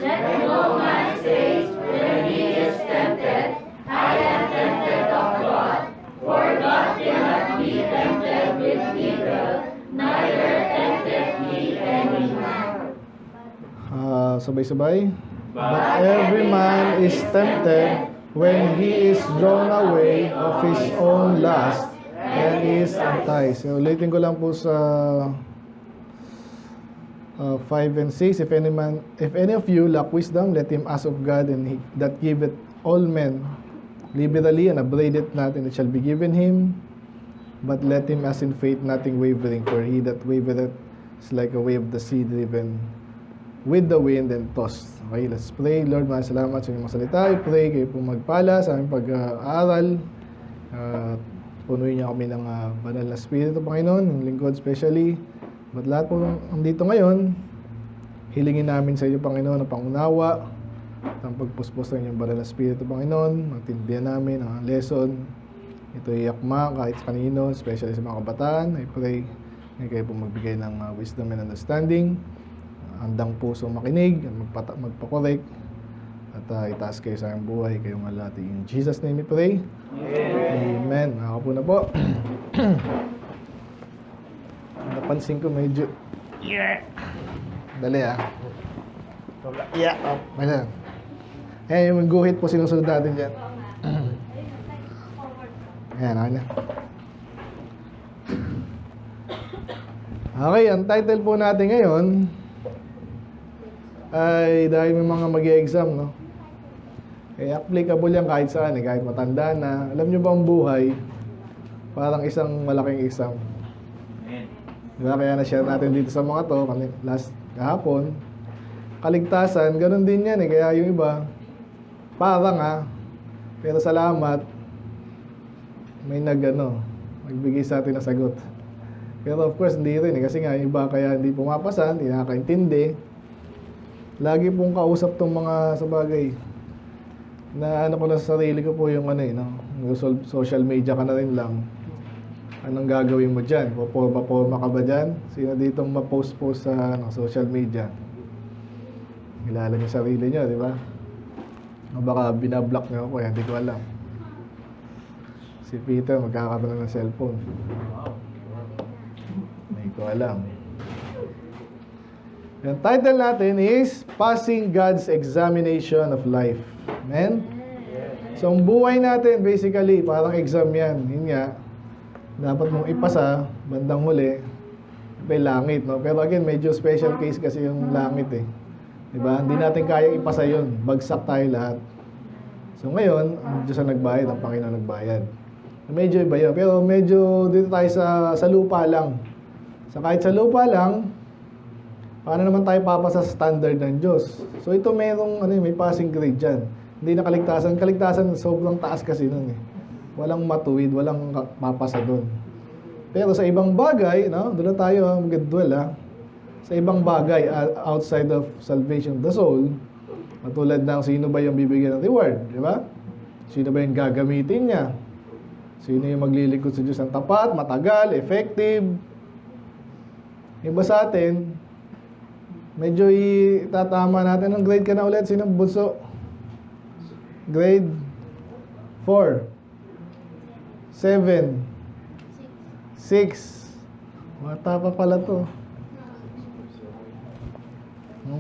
Let no man say, when he is tempted, I am tempted of God. For God cannot be tempted with evil, neither tempted he any man. Sabay-sabay. But every man is tempted when he is drawn away of his own lust and is enticed. Ulitin ko lang po sa 5 and 6. If any of you lack wisdom, let him ask of God, and that giveth all men liberally and upbraideth not, and it shall be given him. But let him ask in faith, nothing wavering. For he that wavereth is like a wave of the sea driven with the wind and tossed. Okay, let's pray. Lord, maraming salamat sa inyong mga salita. I pray kayo po magpala sa aming pag-aaral. Punuin niyo kami ng banal na Espiritu, Panginoon, yung lingkod especially. But lahat po nandito ngayon, hilingin namin sa iyo, Panginoon, ang pangunawa at ang pagpuspos ng inyong banal na Espiritu, Panginoon. Magtindihan namin ang lesson. Ito ay yakma kahit kanino, especially sa mga kabataan. I pray na kayo po magbigay ng wisdom and understanding. Handang puso makinig at magpakorek at itaas kayo sa aming buhay, kayong alati. In Jesus' name we pray. Amen. Ako po na po. Napansin ko medyo dali Ayan. Yung guhit po sinusunod natin dyan. Ayan, ako na. Okay, ang title po natin ngayon ay dahil may mga mag-i-exam, no? Kaya applicable yan kahit saan, kahit matanda na. Alam nyo ba ang buhay? Parang isang malaking exam. Diba? Kaya na-share natin dito sa mga to, kahapon. Kaligtasan, ganun din yan Kaya yung iba, parang pero salamat, may nagbigay sa atin na sagot. Pero of course, hindi rin kasi nga yung iba kaya hindi pumapasa, hindi nakakaintindi. Lagi pong kausap tong mga sa bagay na ko na sa sarili ko po yung social media ka na rin lang. Anong gagawin mo dyan? Paporma ka ba dyan? Sino ditong ma-post sa social media? Kilala niyo sarili niyo, di ba? O baka binablock niyo ako, hindi ko alam. Si Peter magkakaroon ng cellphone. Hindi ko alam. Yung title natin is Passing God's Examination of Life. Amen? So, ang buhay natin, basically, parang exam yan. Yun nga, dapat mong ipasa, bandang huli, may langit, no? Pero again, medyo special case kasi yung langit Diba? Hindi natin kayang ipasa yun. Bagsak tayo lahat. So, ngayon, ang Diyos ang nagbayad, ang Panginoon nagbayad. Medyo iba yun. Pero medyo dito tayo sa lupa lang. So, kahit sa lupa lang, paano naman tayo papasa sa standard ng Diyos? So ito merong may passing grade dyan. Hindi na kaligtasan. Kaligtasan sobrang taas kasi nun Walang matuwid, walang mapasa doon. Pero sa ibang bagay, doon na tayo mag-dwell Sa ibang bagay outside of salvation of the soul, matulad ng sino ba yung bibigyan ng reward, di ba? Sino ba yung gagamitin niya? Sino yung maglilingkod sa Diyos ng tapat, matagal, effective? Iba sa atin, medyo itatama natin. Ang grade ka na ulit? Sinong bunso? Grade 4 7 6 Mata pa pala to.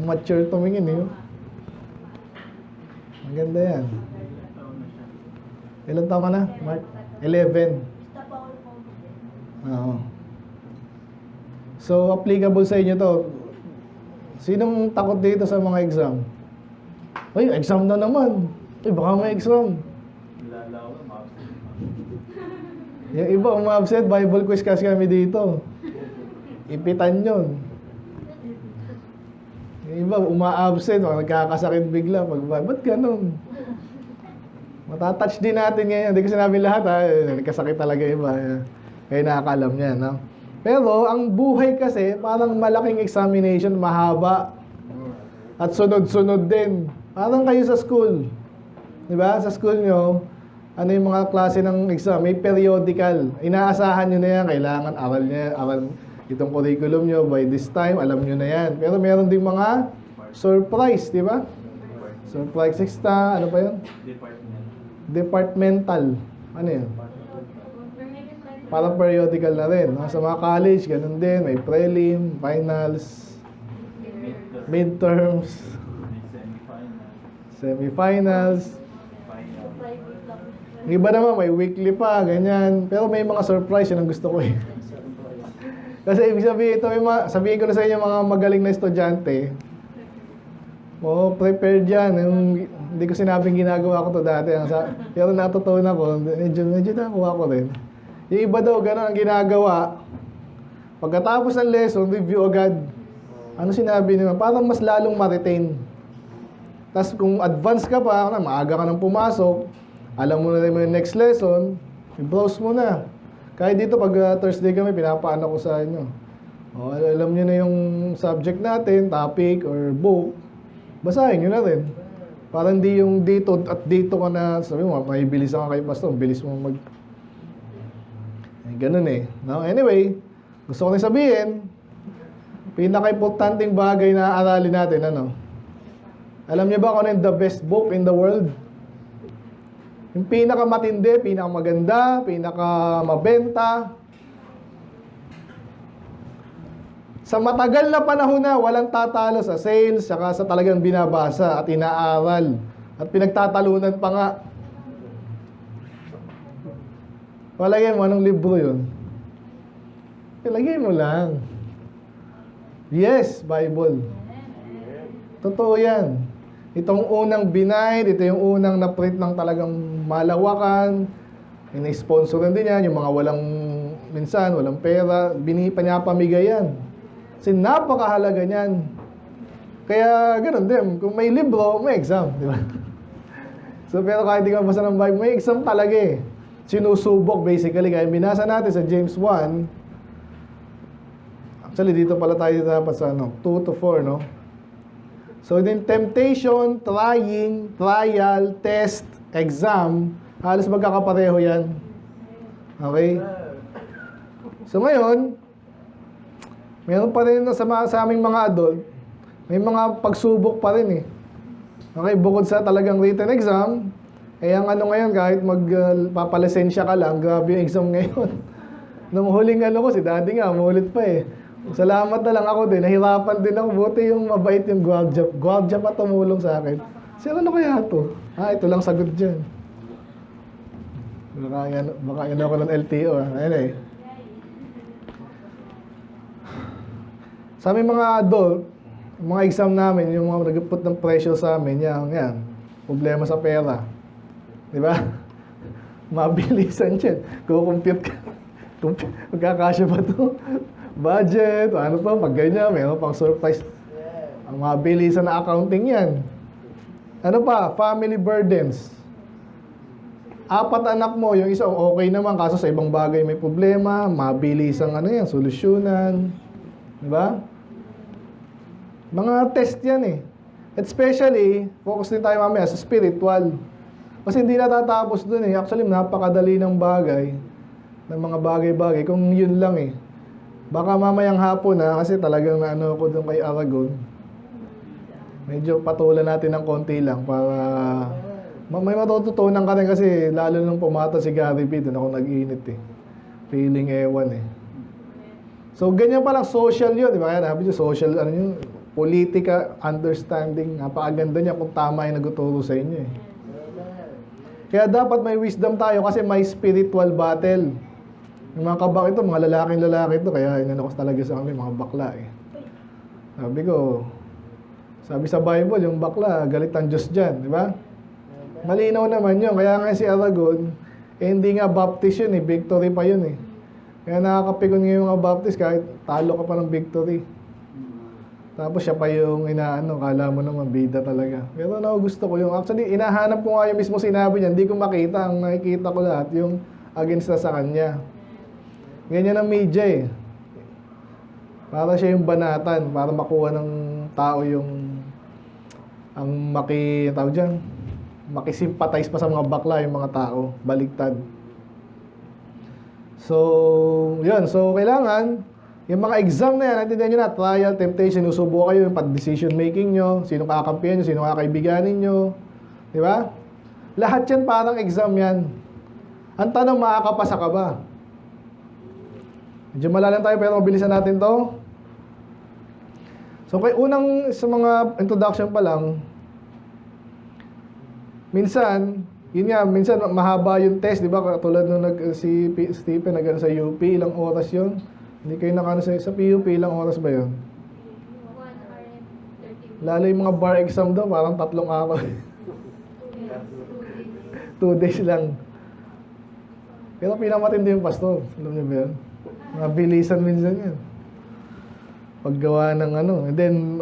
Mature tumingin Ang ganda yan. Ilan taon ka na, Mark? 11. Oo. So, applicable sa inyo to. Sinong takot dito sa mga exam? Ay, exam na naman. Ay, baka may exam. Yung iba, umabsent. Bible quiz kasi kami dito. Ipitan yun. Yung iba, uma-absent. Nagkakasakit bigla. Ba't ganun? Matatouch din natin ngayon. Hindi ko sinabi lahat, nagkasakit talaga iba. Kaya nakakalam niya, no? Pero, ang buhay kasi, parang malaking examination, mahaba. At sunod-sunod din. Parang kayo sa school. Diba? Sa school nyo, ano yung mga klase ng exam? May periodical. Inaasahan nyo na yan. Kailangan aral itong curriculum nyo. By this time, alam nyo na yan. Pero meron din mga surprise, di ba? Surprise extra, ano pa yun? Departmental. Ano yun? Parang periodical na rin. No? Sa mga college, ganun din. May prelim, finals, midterms, semifinals. Yung iba naman, may weekly pa, ganyan. Pero may mga surprise, yun ang gusto ko eh. Kasi ibig sabihin, ito, sabihin ko na sa inyo mga magaling na estudyante, prepared yan. Hindi ko sinabing ginagawa ko to dati. Pero natutunan ko, medyo nakuha ko rin. Yung iba daw, gano'n ang ginagawa. Pagkatapos ng lesson, review agad. Ano sinabi nila? Parang mas lalong ma-retain. Tapos kung advance ka pa, maaga ka nang pumasok, alam mo na rin yung next lesson, i-browse mo na. Kahit dito, pag Thursday kami, pinapaano ko sa inyo. Alam nyo na yung subject natin, topic, or book. Basahin nyo na rin. Para hindi yung dito at dito ka na, sabi mo, may bilis ka kay pastor, bilis mo mag... Ganun eh. No? Anyway, gusto ko rin sabihin, pinaka-importanting bagay na aralin natin, ano? Alam niyo ba kung ano yung the best book in the world? Yung pinaka-matindi, pinaka-maganda, pinaka-mabenta. Sa matagal na panahon na, walang tatalo sa sales, saka sa talagang binabasa at inaaral. At pinagtatalunan pa nga. Palagay mo, anong libro yun? Palagay mo lang. Yes, Bible. Totoo yan. Itong unang binayd, ito yung unang na-print ng talagang malawakan. Ina-sponsoran din yan, yung mga minsan, walang pera, pinapamigay yan. Kasi napakahalaga niyan. Kaya ganun din, kung may libro, may exam, di ba? So, pero kahit di ka mabasa ng Bible, may exam talaga eh. Sinusubok basically, kaya binasa natin sa James 1. Actually, dito pala tayo dapat sa 2 to 4, no? So, din temptation, trying, trial, test, exam, halos magkakapareho yan. Okay? So, ngayon, meron pa rin sa aming mga adult, may mga pagsubok pa rin eh. Okay, bukod sa talagang written exam, ang ngayon, kahit magpapalisensya ka lang, grabe yung exam ngayon. Nung huling ko, si daddy nga, umulit pa eh. Salamat na lang ako din. Nahirapan din ako. Buti yung mabait yung Guardia. Guardia pa tumulong sa akin. Siya, ano kaya to? Ito lang sagot dyan. Baka yan ako ng LTO. Anyway. Sa aming mga adult, mga exam namin, yung mga nag-put ng pressure sa amin, yan. Problema sa pera. Di ba? Mabilisan yan. Kukumpute ka. Magkakasya ba to? Budget, ano pa, pag ganyan, mayroon pang surprise. Ang mabilisan na accounting yan. Ano pa? Family burdens. 4 anak mo, yung isa okay naman, kaso sa ibang bagay may problema, mabilisang solusyonan. Diba? Mga test yan eh. Especially, focus din tayo mamaya sa spiritual. Kasi hindi natatapos dun eh. Actually, napakadali ng bagay, ng mga bagay-bagay, kung yun lang eh. Baka mamayang hapon na, kasi talagang naano ko doon kay Aragon. Medyo patulan natin ng konti lang para may matututunan ka rin kasi lalo nung pumata si Gary B, doon ako nag-init eh. Feeling ewan eh. So ganyan palang social yun, di ba? Kaya nabi yung social, politika, understanding, napakaganda niya kung tama yung nagtuturo sa inyo eh. Kaya dapat may wisdom tayo kasi may spiritual battle. Yung mga kabak ito, mga lalaki ito, kaya inanokos talaga sa kami, mga bakla eh. Sabi sa Bible, yung bakla, galit ang Diyos dyan, di ba? Malinaw naman yun, kaya nga si Aragon, hindi nga baptist yun eh, victory pa yun eh. Kaya nakakapikon nga yung mga baptist kahit talo ka pa ng victory. Tapos siya pa yung kala mo naman, bida talaga. Pero gusto ko yung, actually, inahanap ko nga yung mismo sinabi niya, hindi ko makita, ang nakikita ko lahat, yung against na sa kanya. Ganyan ang media eh. Para siya yung banatan, para makuha ng tao yung makisimpatize pa sa mga bakla yung mga tao, baligtad. So, yun. So, kailangan Yung mga exam na yan, natindihan nyo na, trial, temptation, usubo kayo, yung decision making nyo, sino kakampihan nyo, sino kakaibiganin nyo. Di ba? Lahat yan parang exam yan. Ang tanong, makakapasa ka ba? Medyo malalang tayo, pero mabilisan natin to. So, kay unang sa mga introduction pa lang, minsan, yun nga, minsan mahaba yung test, di ba? Katulad nung si Stephen nag sa UP, ilang oras yun? Hindi kayo nakano sa PUP, ilang oras ba yun? 1 hour and 30 minutes. Lalo yung mga bar exam daw, parang 3 araw. 2 days lang. Pero pinamatindi yung pastor. Alam niyo ba yun? Mabilisan minsan yan. Paggawa ng ano. And then,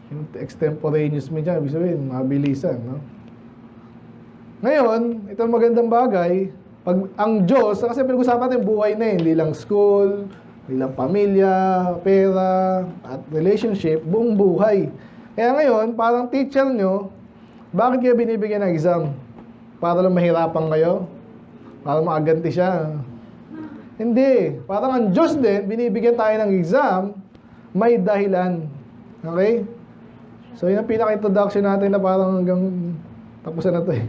yung extemporaneous minsan, ibig sabihin, mabilisan. No? Ngayon, ito magandang bagay. Pag ang Diyos, kasi pinag-usapan natin buhay na hindi lang school, hindi lang pamilya, pera, at relationship, buong buhay. Kaya ngayon, parang teacher nyo, bakit kayo binibigyan ng exam? Para lang mahirapan kayo? Para makaganti siya? Hindi. Parang ang Diyos din, binibigyan tayo ng exam, may dahilan. Okay? So, yun ang pinaka-introduction natin na parang hanggang tapusan na to eh.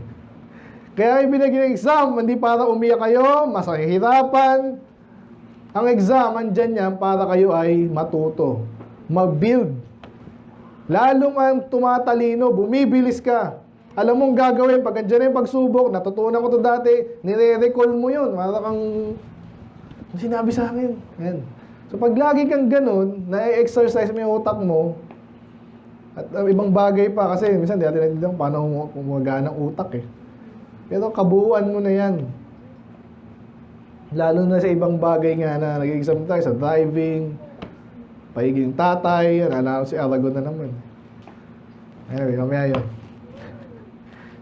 Kaya ibinigay ng exam, hindi para umiyak kayo, masahihirapan. Ang exam, andyan yan para kayo ay matuto, mag-build. Lalong ang tumatalino, bumibilis ka. Alam mong gagawin, pag andyan na yung pagsubok, natutunan ko to dati, nire-recall mo yun. Para kang, sinabi sa akin. Yan. So pag lagi kang ganun, na-exercise mo yung utak mo, at ibang bagay pa, kasi minsan di natin natin paano gumagana ng utak eh. Pero kabuuan mo na yan. Lalo na sa ibang bagay nga na nag-exam tayo, sa driving, pagiging tatay, nalala si Aragon na naman. Anyway, mamaya yun.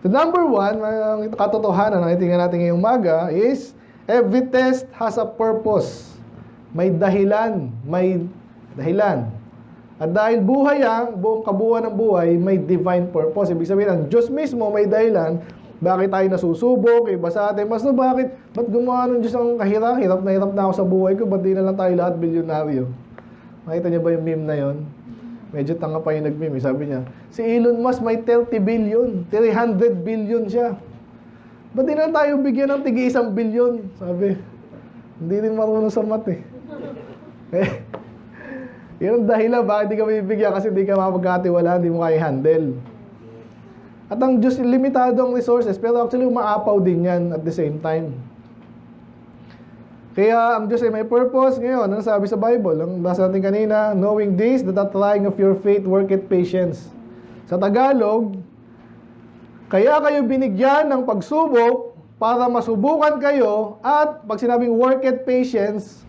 So number 1, ang katotohanan na itingnan natin ngayong umaga is, every test has a purpose. May dahilan. May dahilan. At dahil buhay ang, buong kabuuan ng buhay, may divine purpose. Ibig sabihin, ang Diyos mismo may dahilan. Bakit tayo nasusubok? Iba sa atin. Mas no, bakit? Ba't gumawa ng Diyos ang kahirap? Hirap na ako sa buhay ko. Ba't di na lang tayo lahat bilyonaryo? Makita niyo ba yung meme na yon? Medyo tanga pa yung nag-meme. Sabi niya, si Elon Musk may 30 billion. 300 billion siya. Ba't di na lang tayo bigyan ng tigi 1 billion? Sabi, hindi rin marunong sa math eh. Yun ang dahilan, bakit di ka bibigyan? Kasi di ka mapagkatiwala, hindi mo kaya handle. At ang Diyos, limitado ang resources, pero actually umaapaw din yan at the same time. Kaya ang Diyos ay may purpose. Ngayon, ano sabi sa Bible? Ang basa natin kanina, knowing this, that the trying of your faith worketh patience. Sa Tagalog, kaya kayo binigyan ng pagsubok para masubukan kayo at pag sinabing worketh patience,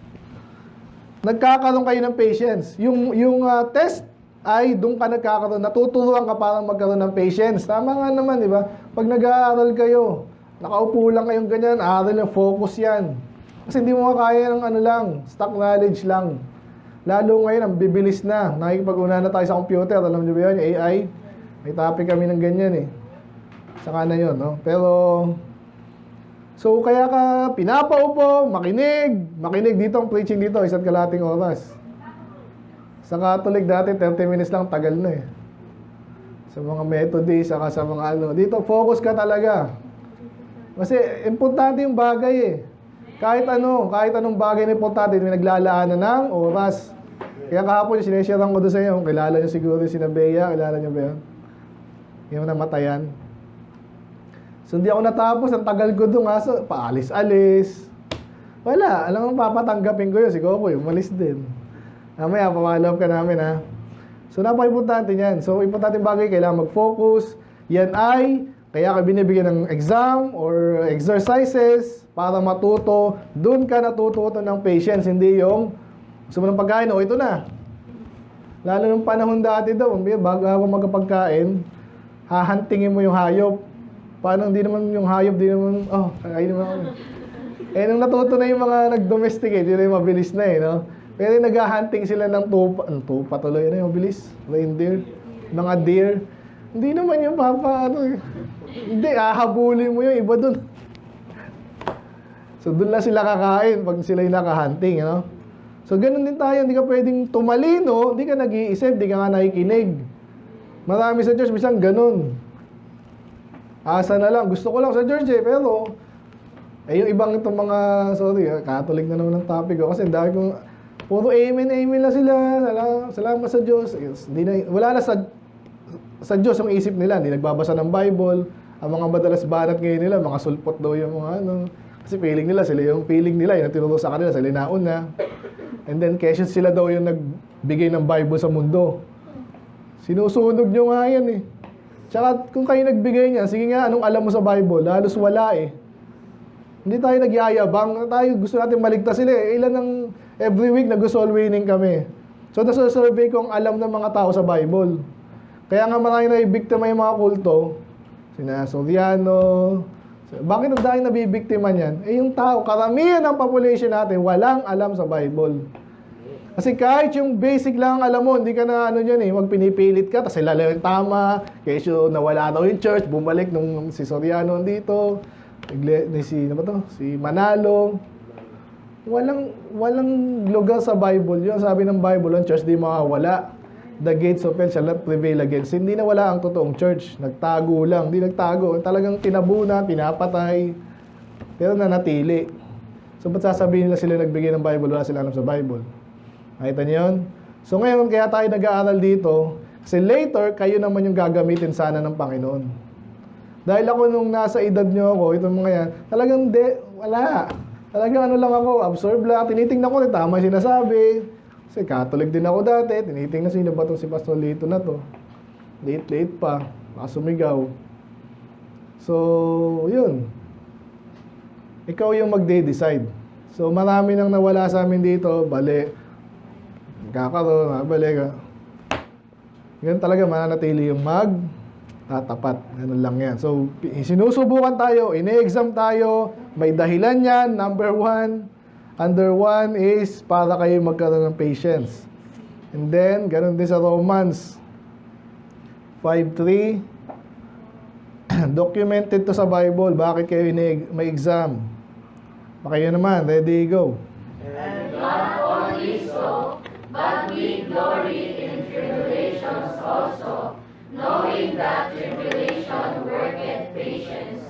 nagkakaroon kayo ng patience. Yung test ay doon ka nagkakaroon, natuturuan ka para magkaroon ng patience. Tama nga naman, di ba? Pag nag-aaral kayo, nakaupo lang kayong ganyan, aaral yung focus yan. Kasi hindi mo kaya ng ano lang, stock knowledge lang. Lalo ngayon, ang bibilis na. Nakikipag-una na tayo sa computer. Alam niyo ba yun, AI? May topic kami ng ganyan eh. Saka na yun, no? Pero, so kaya ka pinapaupo, makinig dito ang preaching dito, 1.5 oras. Sa Catholic dati, 30 minutes lang, tagal na eh. Sa mga Methodist, saka sa mga ano. Dito, focus ka talaga. Kasi, importante yung bagay eh. Kahit anong bagay na importante, may naglalaanan ng oras. Kaya kahapon yung sineshare ko doon sa inyo, kilala nyo siguro yung Sinabea, kilala nyo ba yun? Yung namatayan. So hindi ako natapos, ang tagal ko doon, so, paalis-alis. Wala, alam mo, papatanggapin ko yun, si Coco, umalis din. Mamaya, pawalap ka namin ha. So napaka-importante yan. So importante bagay, kailangan mag-focus. Yan ay, kaya ka binibigyan ng exam or exercises para matuto. Doon ka natututo ng patience, hindi yung gusto mo ng pagkain, o ito na. Lalo nung panahon dati daw, bago ako magkapagkain, hahantingin mo yung hayop. Paano hindi naman yung hayop, di naman, kakain naman ako. Eh, nung natuto na yung mga nag-domesticate, yun yung mabilis na eh, no? Pero naghahunting sila ng tupa tuloy, ano yung mabilis? Reindeer, mga deer. Hindi naman yung hindi, hahabulin mo yung iba dun. So, dun lang sila kakain pag sila yung nakahunting, no? So, ganun din tayo. Hindi ka pwedeng tumalino, hindi ka nag-iisip, hindi ka nga nakikinig. Marami sa church, minsan ganun. Asa na lang. Gusto ko lang sa church pero yung ibang itong mga, sorry, Catholic na naman ang topic ko. Kasi dahil kong, puro amen, amen na sila. Salamat sa Diyos. Wala na sa Diyos yung isip nila. Hindi nagbabasa ng Bible. Ang mga madalas banat ngayon nila, mga sulpot daw yung mga ano. Kasi feeling nila, yung tinuro sa kanila, sila nauna. And then, kesyon sila daw yung nagbigay ng Bible sa mundo. Sinusunog nyo nga yan eh. Tsaka kung kayo nagbigay niya, sige nga, anong alam mo sa Bible? Halos wala eh. Hindi tayo nagyayabang. Gusto natin maligtas sila eh. Ilan ng every week nag-soul winning kami. So, nasa-survey ko ang alam ng mga tao sa Bible. Kaya nga marami na ibiktima yung mga kulto. Sina Soriano. Bakit ang dahil nabibiktima niyan? Eh yung tao, karamihan ng population natin, walang alam sa Bible. Kasi kahit yung basic lang alam mo, hindi ka na ano yan eh, wag pinipilit ka, tapos ilala yung tama, kesyo nawala daw yung church, bumalik nung si Soriano dito, si Manalo. Walang lugar sa Bible yun. Sabi ng Bible, ang church di mawawala. The gates of hell shall not prevail against. Hindi na wala ang totoong church. Nagtago lang. Hindi nagtago. Talagang tinabunan, pinapatay. Pero nanatili. So, ba't sasabihin nila sila nagbigay ng Bible? Wala sila alam sa Bible. Nakita niyo yun? So, ngayon, kaya tayo nag-aaral dito. Kasi later, kayo naman yung gagamitin sana ng Panginoon. Dahil ako nung nasa edad nyo ako, itong mga yan, talagang wala. Talagang ano lang ako, absorb lang. Tinitingnan ko, tama yung sinasabi. Kasi Catholic din ako dati, tinitingnan sino ba itong si Pastor Lito na to. Late pa, baka sumigaw. So, yun. Ikaw yung magde-decide. So, marami nang nawala sa amin dito, bali. Magkakaroon, balik. Ganun talaga, mananatili yung tatapat. Ganun lang yan. So, sinusubukan tayo, ine-exam tayo, may dahilan yan, number 1. Under 1 is para kayo magkaroon ng patience. And then, ganun din sa Romans 5:3. Documented to sa Bible. Bakit kayo may exam? Kayo naman, ready, go. And not only so, but we glory in tribulations also, knowing that tribulation worketh patience,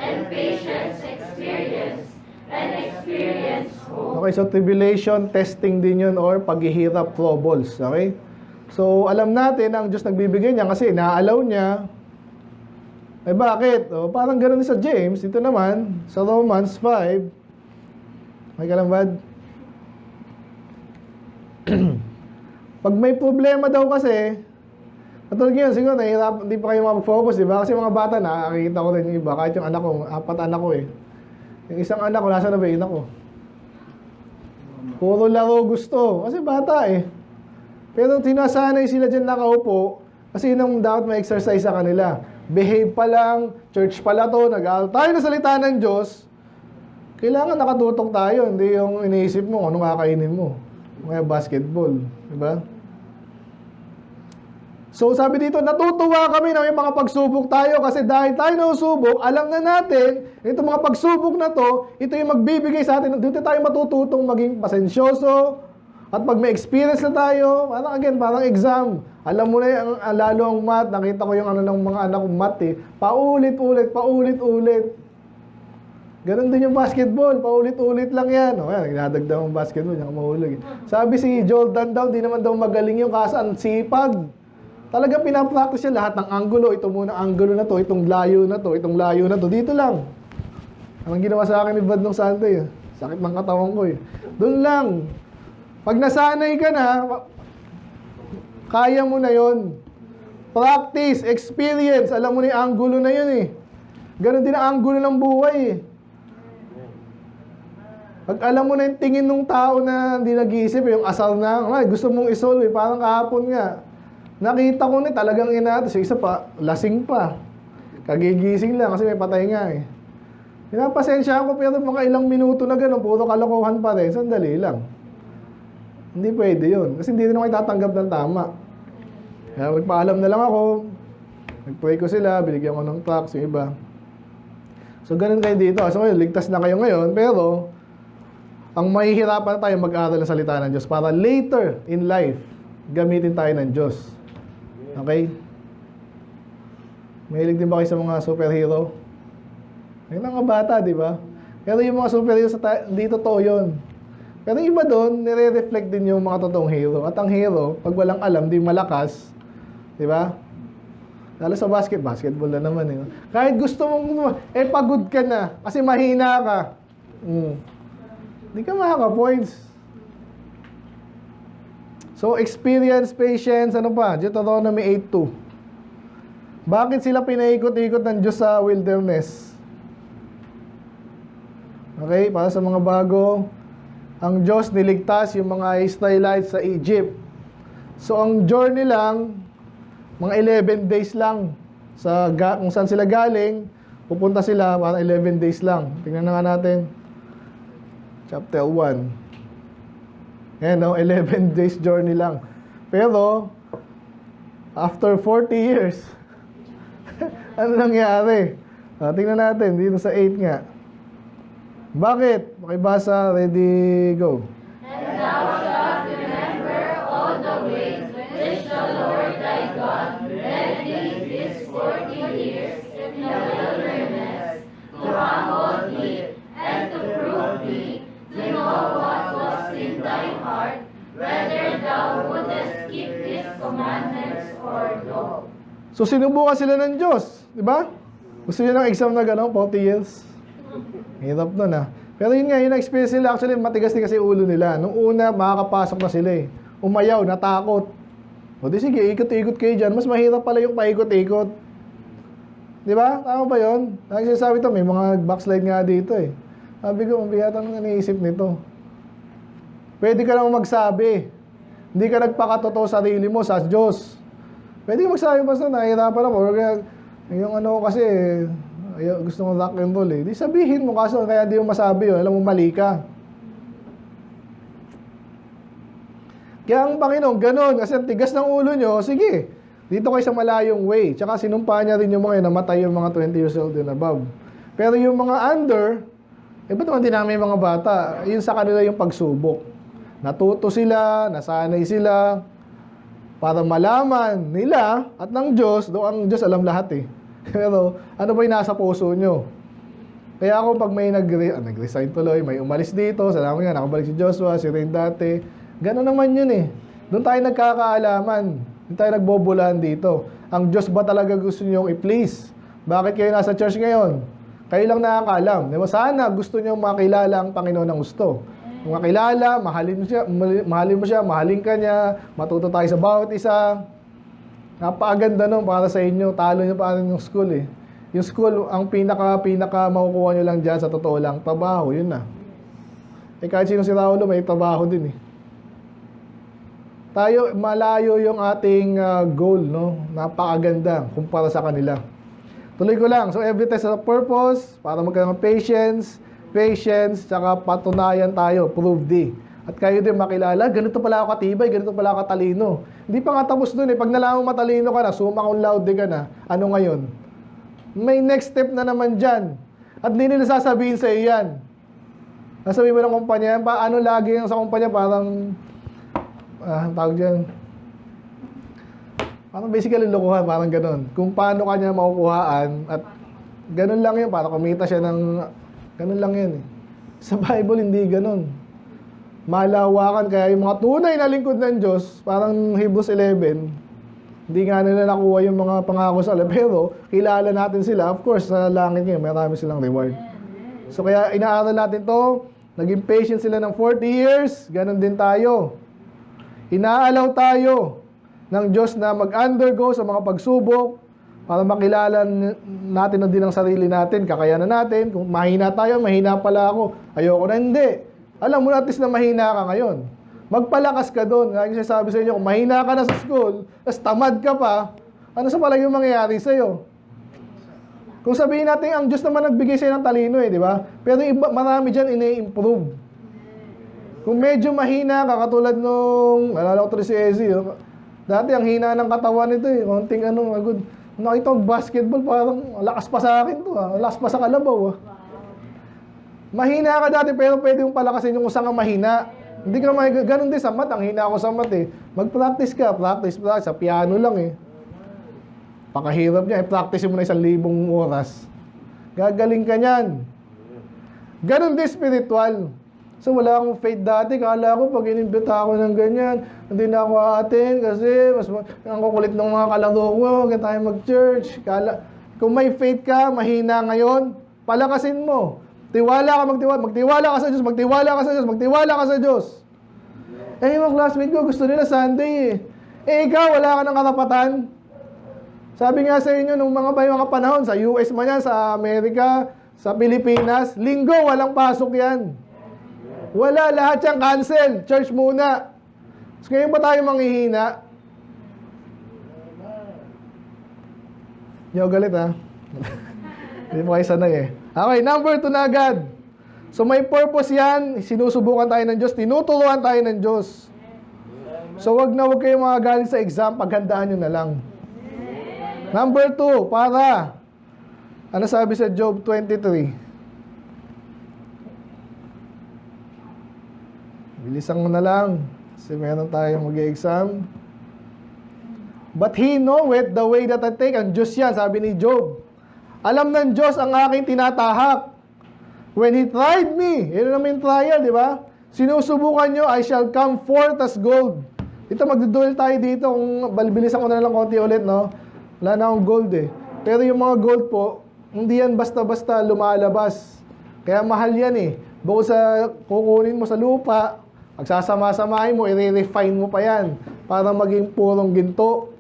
and patience experience, and experience hope. Okay, so tribulation, testing din yun, or paghihirap, troubles. Okay? So, alam natin, ang Diyos nagbibigay niya kasi inaalaw niya. Eh bakit? O, parang ganoon sa James. Ito naman, sa Romans 5. May kalambad. Pag may problema daw kasi, katulad ngayon, siguro, hindi pa kayo mag-focus, di ba? Kasi mga bata, nakakita ko rin yung iba. Kahit yung anak ko, 4 anak ko eh. Yung isang anak ko, nasa na ba yung anak ko? Puro laro gusto. Kasi bata eh. Pero tinasanay sila dyan nakaupo, kasi yun ang dapat ma-exercise sa kanila. Behave pa lang, church pala to, nag-aaral tayo na salita ng Diyos. Kailangan nakatutok tayo, hindi yung iniisip mo, anong kakainin mo. Mga basketball, di ba? So sabi dito, natutuwa kami na may mga pagsubok tayo kasi dahil tayo nausubok, alam na natin, itong mga pagsubok na to, ito yung magbibigay sa atin, dito tayo matututong maging pasensyoso, at pag may experience na tayo, parang exam. Alam mo na yung lalo ang math, nakita ko yung ng mga anak kong math eh, paulit-ulit. Ganon din yung basketball, paulit-ulit lang yan. O yan, nagdadagdag ang basketball, yung mahulog. Sabi si Jordan daw, di naman daw magaling yung kasan, sipag. Talagang pinapractice siya lahat ng anggulo. Ito muna anggulo na to, itong layo na to, itong layo na to. Dito lang. Anong ginawa sa akin ni Bad nung Sunday? Sakit ng katawan ko eh. Doon lang. Pag nasanay ka na, kaya mo na yon. Practice, experience. Alam mo na yung anggulo na yun eh. Ganon din ang anggulo ng buhay eh. Pag alam mo na yung tingin ng tao na hindi nag-iisip, yung asal na, gusto mong isolve eh, parang kahapon nga. Nakita ko na talagang inatos. Isa pa, lasing pa. Kagigising lang kasi may patay nga eh. Pinapasensya ko pero mga ilang minuto na gano'n, puro kalokohan pa rin. Sandali lang. Hindi pwede yun. Kasi hindi rin ako itatanggap ng tama. Kaya magpaalam na lang ako. Nag-pray ko sila, binigyan ko ng tracts, yung iba. So ganun kayo dito. So ngayon, ligtas na kayo ngayon, pero ang mahihirapan tayo mag-aral ng salita ng Diyos para later in life, gamitin tayo ng Diyos. Okay? Mahilig din ba kayo sa mga superhero? May mga bata, di ba? Pero yung mga superhero hindi totoo yun. Pero yung iba doon, nire-reflect din yung mga totoong hero. At ang hero, pag walang alam, di malakas. Di ba? Lalo sa basketball na naman. Eh. Kahit gusto mong, pagod ka na. Kasi mahina ka. Di ka makaka-points. So, experience, patience, ano pa? Deuteronomy 8:2. Bakit sila pinaikot-ikot ng Diyos sa wilderness? Okay, para sa mga bago, ang Diyos niligtas yung mga Israelites sa Egypt. So, ang journey lang, mga 11 days lang. Kung saan sila galing, pupunta sila, para 11 days lang. Tingnan na nga natin. Chapter 1. Ayan, no? 11 days journey lang. Pero, after 40 years, ano nangyari? Tingnan natin, dito sa 8 nga. Bakit? Makibasa, ready, go. And thou shalt remember all the ways which the Lord thy God led thee these 40 years in the wilderness, to humble thee, and to prove thee, to know what was in thy heart, whether thou wouldest keep his commandments or no. So, sinubukan sila ng Diyos. Di ba? Gusto nyo ng exam na gano'n, 40 years? Hirap nun Pero yun nga, yung experience nila, actually, matigas din kasi ulo nila. Nung una, makakapasok na sila Umayaw, natakot. O di sige, ikot-ikot kayo dyan. Mas mahirap pala yung paikot-ikot. Di ba? Tama ba yun? Lagi sinasabi ito, may mga backslide nga dito Sabi ko, mabigat ang naniisip nito. Pwede ka naman magsabi. Hindi ka nagpakatotoo sa sarili mo sa Diyos. Pwede ka magsabi basta nahihirapan ako. Yung ano kasi, gusto mo rock and roll Di sabihin mo kaso kaya di mo masabi yun. Alam mo mali ka. Kaya ang Panginoon, ganun. Kasi ang tigas ng ulo nyo, sige. Dito kayo sa malayong way. Tsaka sinumpa niya rin yung mga namatay yung mga 20 years old and above. Pero yung mga under, ba't naman din namin yung mga bata? Yun sa kanila yung pagsubok. Natuto sila, nasanay sila, para malaman nila at ng Diyos, do ang Diyos alam lahat Pero ano ba yung nasa puso nyo? Kaya ako pag may nag-resign tuloy, may umalis dito, salamat nga, nakabalik si Joshua, si Rain dati. Gano'n naman yun Doon tayo nagkakaalaman. Doon tayo nagbobolaan dito. Ang Diyos ba talaga gusto nyo i-please? Bakit kayo nasa church ngayon? Kayo lang nakakaalam. Diba? Sana gusto nyo makilala ang Panginoon ng gusto. Kung makilala, mahalin mo siya, mahalin ka niya, matuto tayo sa bawat isa. Napakaganda nun para sa inyo. Talo nyo pa rin yung school Yung school, ang pinaka makukuha nyo lang dyan sa totoo lang, trabaho, yun na. Kahit sino si Raulo, may trabaho din Tayo, malayo yung ating goal, no? Napakaganda kumpara sa kanila. Tuloy ko lang. So, every test has a purpose para magkaroon ng patience, tsaka patunayan tayo, prove thee. At kayo din makilala, ganito pala ako katibay, ganito pala ako katalino. Hindi pa nga tapos dun Pag nalaman matalino ka na, summa cum laude ka na, ano ngayon? May next step na naman dyan. At di nila sasabihin sa iyo yan. Nasabihin mo ng kumpanya, paano lagi yung sa kumpanya, parang, tawag dyan, parang basically lokohan, parang ganun. Kung paano kanya makukuhaan, at ganun lang yun, para kumita siya ng, ganun lang yan Sa Bible, hindi ganun. Malawakan, kaya yung mga tunay na lingkod ng Diyos, parang Hebrews 11, hindi nga nila nakuha yung mga pangako sa Allah, pero kilala natin sila. Of course, sa langit ngayon, marami silang reward. So kaya inaaral natin to, naging patient sila ng 40 years, ganun din tayo. Inaalaw tayo ng Diyos na mag-undergo sa mga pagsubok para makilala natin na din ang sarili natin, kakayanan natin. Kung mahina tayo, mahina pala ako. Ayoko na, hindi. Alam mo na at least na mahina ka ngayon. Magpalakas ka doon. Kaya sabi sa inyo, kung mahina ka na sa school, tapos tamad ka pa, ano sa pala yung mangyayari sa'yo? Kung sabihin natin, ang Diyos naman nagbigay sa'yo ng talino di ba? Pero iba, marami dyan ini-improve. Kung medyo mahina ka, katulad nung, alala ko to si Ezzy, dati ang hina ng katawan nito konting agad. Nakita ko basketball, parang lakas pa sa akin to lakas pa sa kalabaw Mahina ka dati pero pwede mong palakasin yung usang ang mahina. Hindi ka ganun din sa mat. Ang hina ako sa mat eh. Mag-practice ka. Practice. Sa piano lang eh. Pakahirap niya. I-practice mo na 1,000 oras. Gagaling ka niyan. Ganun din spiritual. So wala akong faith dati. Kala ko pag inimbita ako ng ganyan, hindi na ako aatin kasi mas ang kukulit ng mga kalaro ko. Kaya tayo mag-church. Kung may faith ka, mahina ngayon, palakasin mo. Magtiwala ka sa Diyos, magtiwala ka sa Diyos, magtiwala ka sa Diyos. Eh, yung mga classmate ko, gusto nila Sunday eh. Eh, ikaw, wala ka ng karapatan. Sabi nga sa inyo, nung mga panahon, sa US man yan, sa Amerika, sa Pilipinas, linggo, walang pasok yan. Wala, lahat yan cancel. Church muna. So, ngayon ba tayo manghihina? Hindi ako galit ha. Hindi mo kayo sanay eh. Okay, number 2 na agad. So may purpose yan, sinusubukan tayo ng Diyos, tinuturuan tayo ng Diyos. So wag kayong mga galing sa exam, paghandaan nyo na lang. Number 2, para. Ano sabi sa Job 23? Bilisan mo na lang, kasi meron tayong mag-exam. But he knoweth the way that I take. Ang Diyos yan, sabi ni Job. Alam ng Diyos ang aking tinatahak. When He tried me, yun naman yung trial, di ba? Sinusubukan nyo, I shall come forth as gold. Ito, magduduel tayo dito. Kung bilisan ko na lang konti ulit, no? Wala na akong gold eh. Pero yung mga gold po, hindi yan basta-basta lumalabas. Kaya mahal yan eh. Bukod sa kukunin mo sa lupa, pagsasama-samahin mo, i-refine mo pa yan para maging purong ginto.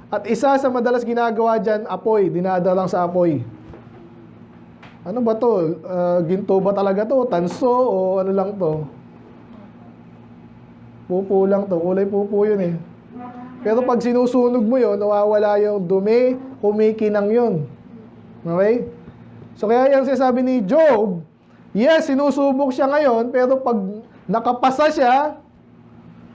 At isa sa madalas ginagawa dyan, apoy. Dinadalang sa apoy. Ano ba to? Ginto ba talaga to? Tanso o ano lang to? Pupo lang to. Kulay pupo yun eh. Pero pag sinusunog mo yun, nawawala yung dumi, kumikinang yun. Okay? So kaya yung sinasabi ni Job, yes, sinusubok siya ngayon, pero pag nakapasa siya,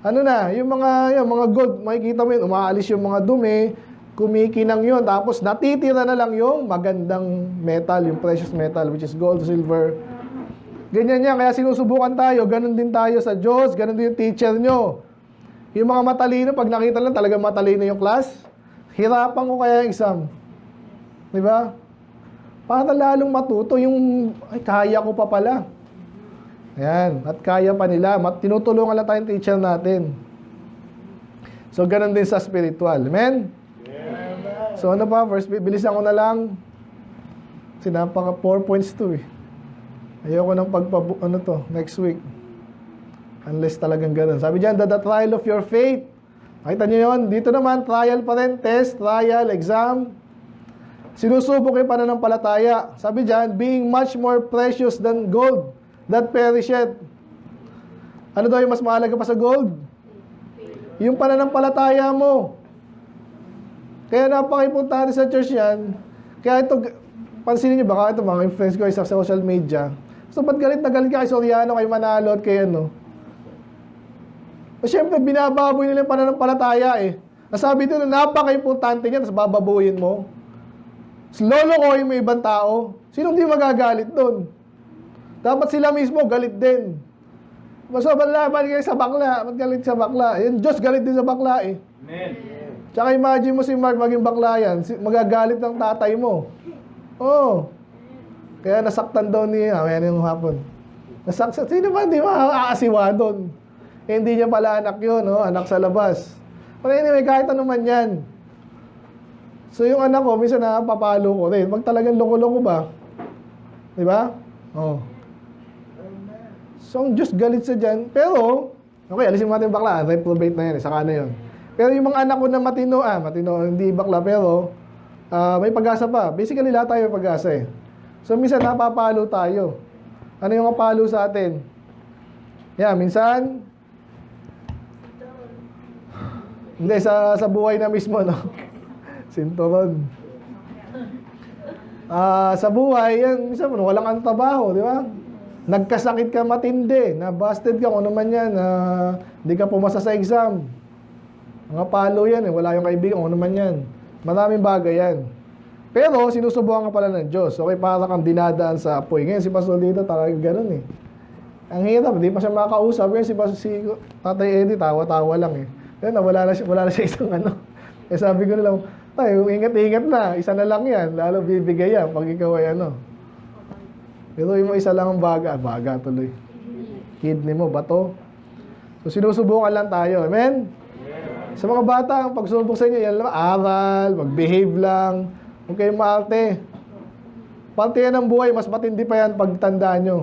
ano na, yung mga gold, makikita mo yun, umaalis yung mga dumi, kumikinang yun, tapos natitira na lang yung magandang metal, yung precious metal, which is gold, silver. Ganyan yan, kaya sinusubukan tayo, ganun din tayo sa Diyos, ganun din yung teacher nyo. Yung mga matalino, pag nakita lang talaga matalino yung class, hirapan ko kaya yung exam. Diba? Para lalong matuto yung, ay, kaya ko pa pala. Ayan, at kaya pa nila. Tinutulungan lang tayong teacher natin. So, ganun din sa spiritual. Amen? Yeah. So, ano pa? First, bilisan ko na lang. Sinapaka 4 points to eh. Ayoko nang next week. Unless talagang ganun. Sabi dyan, the trial of your faith. Makita nyo yun? Dito naman, trial pa rin. Test, trial, exam. Sinusubok yung pananampalataya. Sabi dyan, being much more precious than gold that perisheth. Ano daw yung mas mahalaga pa sa gold? Yung pananampalataya mo. Kaya napaka-importante sa church yan. Kaya ito, pansinin nyo baka ito mga influence ko sa social media. So ba't galit na galit ka kay Soriano, kay Manalo, at kay ano? O syempre, binababoy nila yung pananampalataya eh. Nasabi ito na napaka-importante niya, tapos bababuhin mo. Lolokohin mo ibang tao. Sinong di magagalit doon? Dapat sila mismo galit din. Basta malaban kayo sa bakla. Ba't galit sa bakla? Yung Diyos galit din sa bakla eh. Amen. Tsaka imagine mo si Mark maging bakla yan. Magagalit ng tatay mo. Oo. Kaya nasaktan daw niya. Ayan yung hapon. Nasaktan. Sino ba hindi maaasiwa doon? Eh, hindi niya pala anak yun. No? Anak sa labas. But anyway, kahit ano man yan. So yung anak ko, minsan napapalo ko rin. Pag talagang loko-loko ba? Diba? Oo. So, ang Diyos galit sa dyan. Pero, okay, alisin mo natin yung bakla. Reprobate na yan. Saka na yun. Pero yung mga anak ko na matino, hindi bakla, pero may pag-asa pa. Basically, lahat tayo may pag-asa eh. So, minsan napapalo tayo. Ano yung napalo sa atin? Yeah, minsan, hindi, sa buhay na mismo, no? Sinturon. Sa buhay, yan, minsan, walang ang trabaho, di ba? Nagkasakit ka matindi, na-busted ka, kung ano man yan, hindi ka pumasa sa exam. Mga palo yan, wala yung kaibigan, kung ano man yan. Maraming bagay yan. Pero, sinusubukan ka pala ng Diyos. Okay, para kang dinadaan sa apoy. Ngayon, si Pastor dito, talagang ganun eh. Ang hirap, hindi pa siya makakausap. Ngayon, si Tatay Eddie, tawa-tawa lang eh. Kaya wala na siya isang ano. Eh sabi ko na lang, tayo, ingat-ingat na. Isa na lang yan. Lalo bibigay yan pag ikaw ay ano. Pero yung isa lang ang baga tuloy. Kidney mo, bato. So, sinusubukan lang tayo. Amen? Sa mga bata, ang pagsubok sa inyo, yan lang, aral, mag-behave lang. Huwag kayong maarte. Parte yan ng buhay, mas matindi pa yan pag tandaan nyo.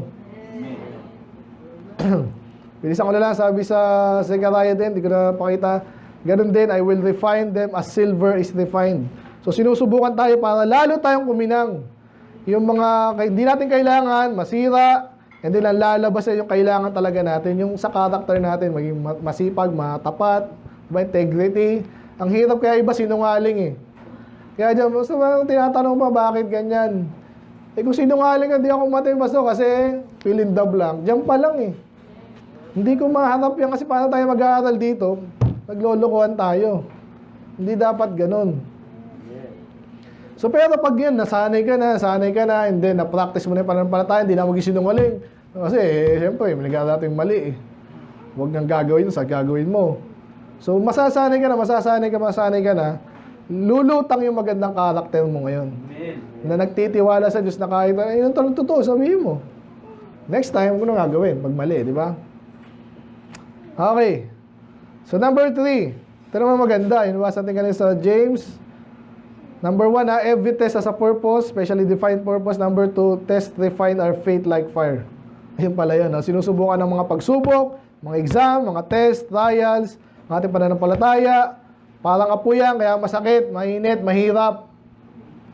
Bilisan ko na lang, sabi sa Zechariah din, hindi ko na pakita. Ganun din, I will refine them as silver is refined. So, sinusubukan tayo para lalo tayong kuminang. Yung mga hindi natin kailangan, masira, and then ang lalabas yung kailangan talaga natin, yung sa character natin, maging masipag, matapat, integrity. Ang hirap kaya iba sinungaling eh. Kaya dyan, basta tinatanong pa bakit ganyan. Eh kung sinungaling, hindi ako matibaso kasi fill in the blank. Diyan pa lang eh. Hindi ko maharap yan kasi paano tayo mag-aaral dito? Naglolokohan tayo. Hindi dapat ganun. So pero pag yan, nasanay ka na, and then na-practice mo na yung pananampalataya, hindi na mag-isinungaling. Kasi siyempre, may nag-aaral natin mali eh. Huwag nang gagawin sa gagawin mo. So masasanay ka na, lulutang yung magandang karakter mo ngayon. Amen. Na nagtitiwala sa Diyos na kahit yung talagang totoo, sabihin mo. Next time, kung ano gagawin? Pag mali, di ba? Okay. So, number 3. Ito naman maganda. Inuwasan natin kanina sa James. Number 1, every test has a purpose, specially defined purpose. Number 2, test refine our faith like fire. Ayun pala yun. Sinusubukan ng mga pagsubok, mga exam, mga test, trials, ng ating pananampalataya. Parang apoy yan, kaya masakit, mainit, mahirap.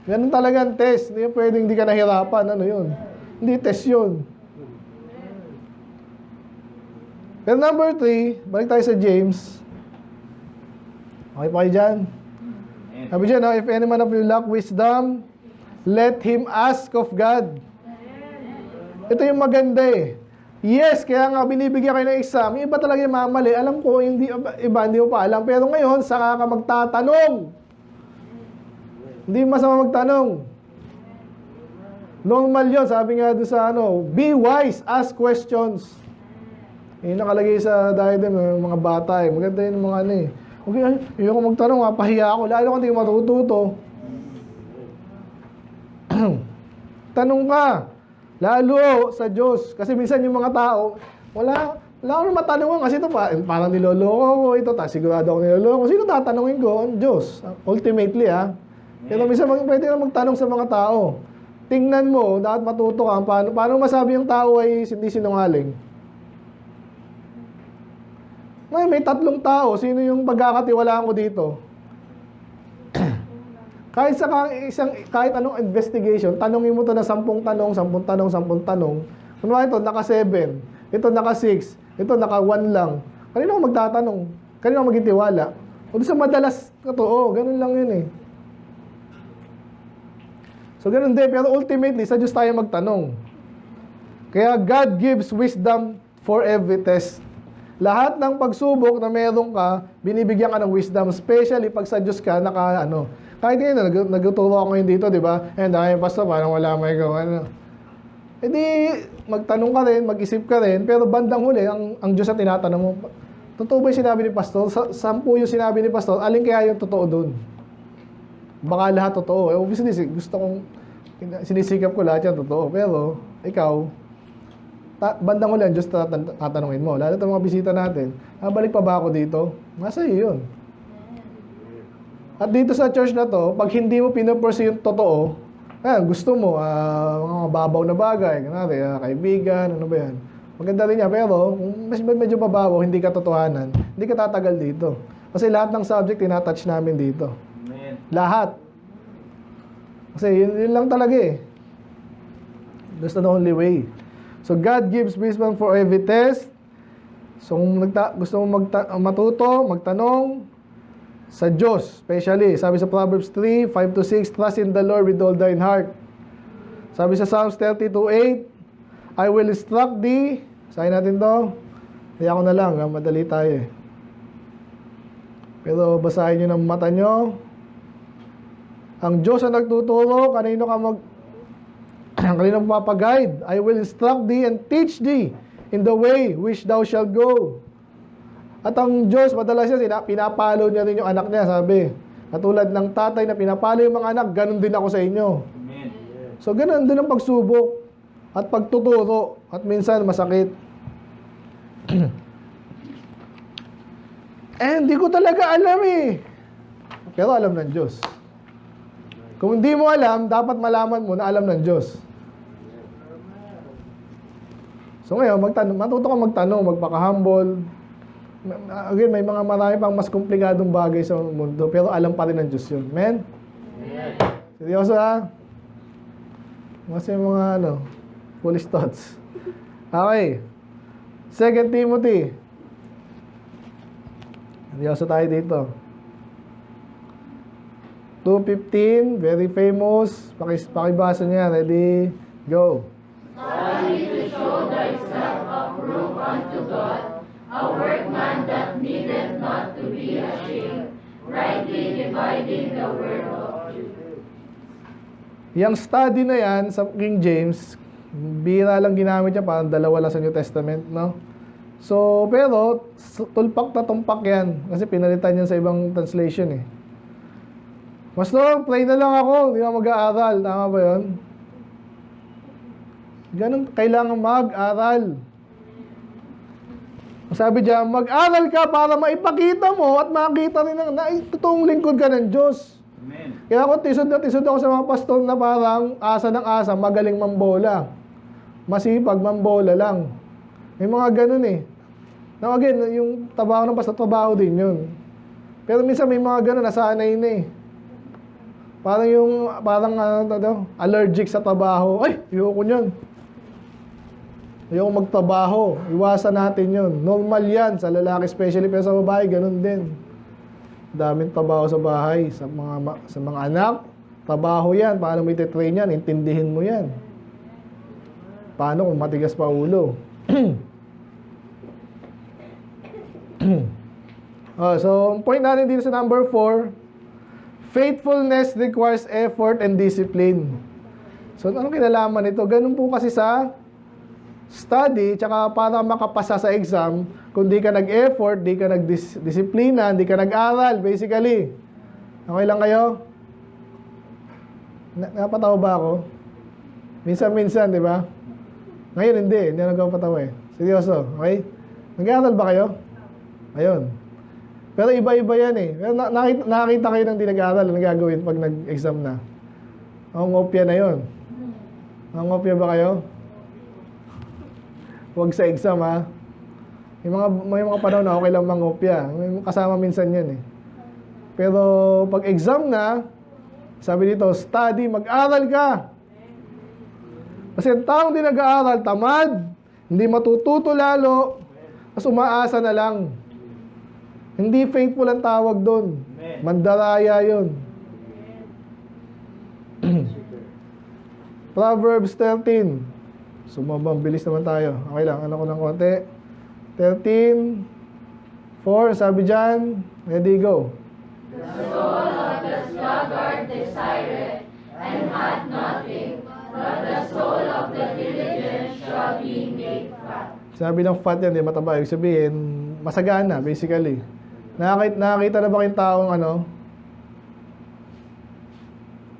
Ganun talaga ang test. Hindi pwedeng hindi ka nahirapan. Ano yun? Hindi test yun. Pero number 3, balik tayo sa James. Okay pa kayo dyan? Sabi dyan, no? If any man of you lack wisdom, let him ask of God. Ito yung maganda eh. Yes, kaya nga binibigyan kayo ng exam. Yung iba talaga yung mamali. Alam ko, hindi mo pa alam. Pero ngayon, saka ka magtatanong. Hindi masama magtanong. Normal yun. Sabi nga doon sa be wise, ask questions. Yung nakalagay sa diagram ng mga bata eh. Maganda yun mga eh. Okay, ayoko magtanong, pahiya ako. Lalo kung hindi ko matututo. Tanong ka. Lalo sa Diyos. Kasi minsan yung mga tao, wala akong matanungan kasi ito parang niloloko ko ito. Sigurado ako niloloko. Sino tatanungin ko? Ang Diyos. Ultimately Pero minsan pwede na magtanong sa mga tao. Tingnan mo, dapat matuto ka. Paano masabi yung tao ay hindi sinungaling? May 3 tao. Sino yung pagkakatiwalaan ko dito? Kahit anong investigation, tanongin mo to na 10 tanong. Kunwari ito, naka 7. Ito, naka 6. Ito, naka 1 lang. Kanino ako magtatanong? Kanino ako magtitiwala? O sa madalas totoo, ganun lang yun eh. So, ganun din. Pero ultimately, sa Diyos tayo magtanong. Kaya God gives wisdom for every test. Lahat ng pagsubok na meron ka, binibigyan ka ng wisdom. Especially pag sa Diyos ka, kahit ngayon, nagtuturo ako ngayon dito, di ba? And pastor, parang wala may gawa. E di, magtanong ka rin, mag-isip ka rin, pero bandang huli, ang Diyos na tinatanong mo, totoo ba yung sinabi ni pastor? 10 yung sinabi ni pastor, alin kaya yung totoo dun? Baka lahat totoo. Obviously, sinisikap ko lahat yan totoo. Pero, ikaw, bandang huli, ang Diyos tatanungin mo. Lalo itong mga bisita natin, balik pa ba ako dito? Nasa iyo yun. At dito sa church na to, pag hindi mo pinupursue yung totoo, gusto mo, mga babaw na bagay, kaibigan, ano ba yan? Maganda rin yan, pero kung medyo mababaw, hindi ka totohanan, hindi ka tatagal dito. Kasi lahat ng subject, tinatouch namin dito. Amen. Lahat. Kasi yun lang talaga eh. That's the only way. So God gives wisdom for every test. So kung gusto mo matuto, magtanong, sa Diyos, especially. Sabi sa Proverbs 3, 5-6, trust in the Lord with all thine heart. Sabi sa Psalms 32:8, I will instruct thee. Sabi natin to. Hindi ako na lang, madali tayo eh. Pero basahin nyo ng mata nyo. Ang Diyos ang nagtuturo, kanino ka kanino mapapaguide. I will instruct thee and teach thee in the way which thou shalt go. At ang Diyos, madalas yan, pinapalo niya rin yung anak niya, sabi. Katulad ng tatay na pinapalo yung mga anak, ganun din ako sa inyo. Amen. So, ganun din ang pagsubok at pagtuturo. At minsan, masakit. Hindi ko talaga alam eh. Pero alam ng Diyos. Kung hindi mo alam, dapat malaman mo na alam ng Diyos. So ngayon, matuto ka magtanong, magpaka-humble. Again, may marami pang mas komplikadong bagay sa mundo, pero alam pa rin ng Diyos yun. Amen? Seryoso ha? Mas yung mga foolish thoughts. Okay. 2 Timothy. Seryoso tayo dito. 2:15, very famous. Pakibasa niya. Ready? Go. Study to show thyself approved unto God, a workman that needeth not to be ashamed, rightly dividing the word of truth. Yung study na yan sa King James, bira lang ginamit niya, parang dalawa lang sa New Testament, no? So, pero, tulpak na tumpak yan. Kasi pinalitan yan sa ibang translation eh. Pastor, pray na lang ako, hindi na mag-aaral. Tama ba yun? Ganun, kailangan mag-aral. Sabi diyan, mag-aral ka para maipakita mo at makita rin na totoong lingkod ka ng Diyos. Amen. Kaya ako tisod ako sa mga pastor na parang asa ng asa, magaling mambola. Masipag, mambola lang. May mga ganun eh. Now again, yung trabaho ng pastor, trabaho din yun. Pero minsan may mga ganun, nasanay na eh. Parang allergic sa trabaho. Ay, ayoko niyan. Ayoko magtrabaho. Iwasan natin yun. Normal yan sa lalaki especially, pero sa babae, ganun din. Daming trabaho sa bahay. Sa mga anak, trabaho yan. Paano mo ititrain yan? Intindihin mo yan. Paano kung matigas pa ulo? So, point natin dito sa number 4, faithfulness requires effort and discipline. So, anong kinalaman nito? Ganun po kasi sa study, tsaka para makapasa sa exam, kung di ka nag-effort, di ka nag-disiplina, di ka nag-aral, basically. Okay lang kayo? Napatawa ba ako? Minsan-minsan, di ba? Ngayon hindi nagpapatawa eh. Seryoso, okay? Nag-aaral ba kayo? Ayun. Pero iba-iba yan eh. Pero nakakita kayo ng di nag-aaral, ano gagawin pag nag-exam na? Ngopya na yun. Ngopya ba kayo? Huwag sa exam ha. May mga panahon na okay lang mangopya. May kasama minsan yan eh. Pero pag exam na, sabi dito, study, mag-aral ka. Kasi ang taong di nag-aaral, tamad, hindi matututo lalo, mas umaasa na lang. Hindi faithful ang tawag doon. Mandaraya yun. Proverbs 13. Sumabang, bilis naman tayo. Okay lang, ano ko ng konti. 13:4, sabi dyan, ready, go. The soul of the sluggard desireth, and hath nothing, but the soul of the diligent shall be made fat. Sabi ng fat yan, di mataba. Ibig sabihin, masagana, basically. Nakakita na ba kayong taong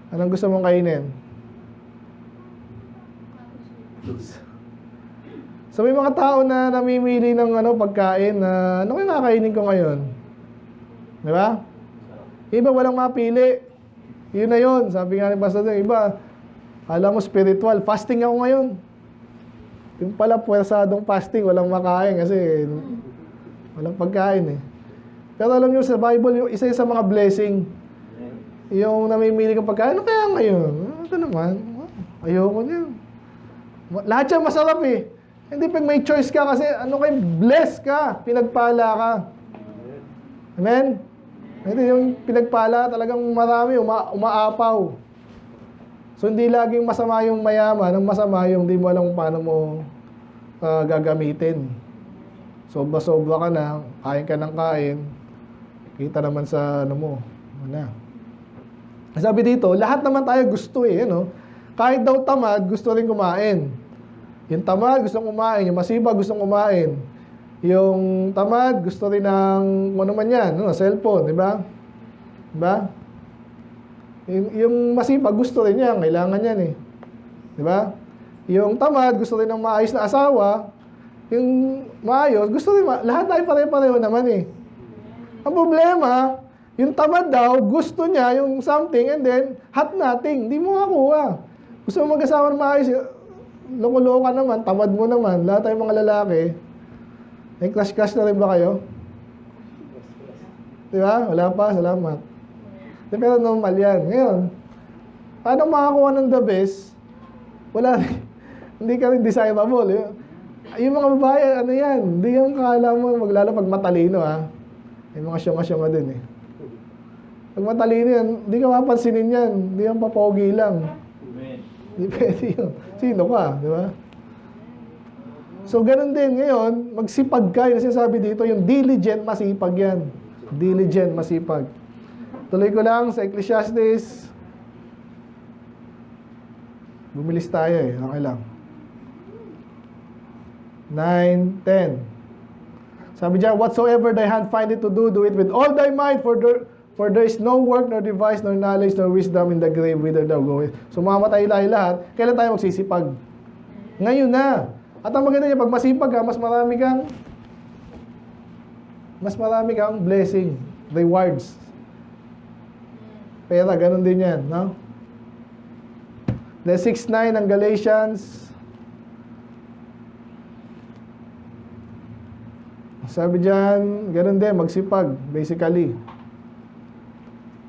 anong gusto mong kainin? So may mga tao na namimili ng pagkain na ano kaya kakainin ko ngayon? Di ba? Iba walang mapili. Yun na yun. Sabi nga ni Pastor, iba, alam mo spiritual, fasting ako ngayon. Yung pala puwersadong fasting, walang makain kasi walang pagkain eh. Pero alam nyo sa Bible, yung isa sa mga blessing, yung namimili kang pagkain, ano kaya ngayon? Ito naman, ayoko niya. Lahat yan masarap eh. Hindi pag may choice ka kasi bless ka, pinagpala ka. Amen? Ito yung pinagpala, talagang marami, umaapaw. So hindi laging masama yung mayaman, ang masama yung di mo alam kung paano mo gagamitin. Sobra-sobra ka na, kain ka ng kain, kita naman sa mo. Sabi dito, lahat naman tayo gusto ano? Kahit daw tamad, gusto rin kumain. Yung tamad, gustong kumain. Yung masipag, gustong kumain. Yung tamad, gusto rin ng ano man yan, cellphone, di ba? Di ba? Yung masipag, gusto rin yan. Kailangan yan eh. Di ba? Yung tamad, gusto rin ng maayos na asawa. Yung maayos, gusto rin, lahat tayo pare-pareho naman eh. Ang problema, yung tamad daw, gusto niya yung something and then, hot nothing. Hindi mo makuha. Gusto mo mag-asawa ng maayos, loko-loka naman, tamad mo naman. Lahat tayong mga lalaki. May crush-crush na rin ba kayo? Di ba? Wala pa, salamat. Pero normal yan. Ngayon, paano makakuha ng the best? Wala rin. Hindi ka rin desirable. Yung mga babae, ano yan? Hindi yung kala mo, maglalo pag matalino ha. May mga syonga-syonga din eh. Pag matalino yan, hindi ka mapansinin yan. Hindi yung papogi lang. Hindi pwede yun. Sino ka? Di ba? So, ganun din. Ngayon, magsipag ka. Yung sinasabi dito, yung diligent, masipag yan. Diligent, masipag. Tuloy ko lang sa Ecclesiastes. Bumilis tayo eh. Okay lang. 9, 10. Sabi diyan, whatsoever thy hand findeth to do, do it with all thy might, for there is no work, nor device, nor knowledge, nor wisdom in the grave whither thou goest. So mamatay tayo lahat. Kailan tayo magsisipag? Ngayon na. At ang maganda niya, pag masipag ka, mas marami kang blessing, rewards. Pera, ganun din yan, no? The 6:9 ng Galatians. Sabi diyan, ganun din, magsipag, basically.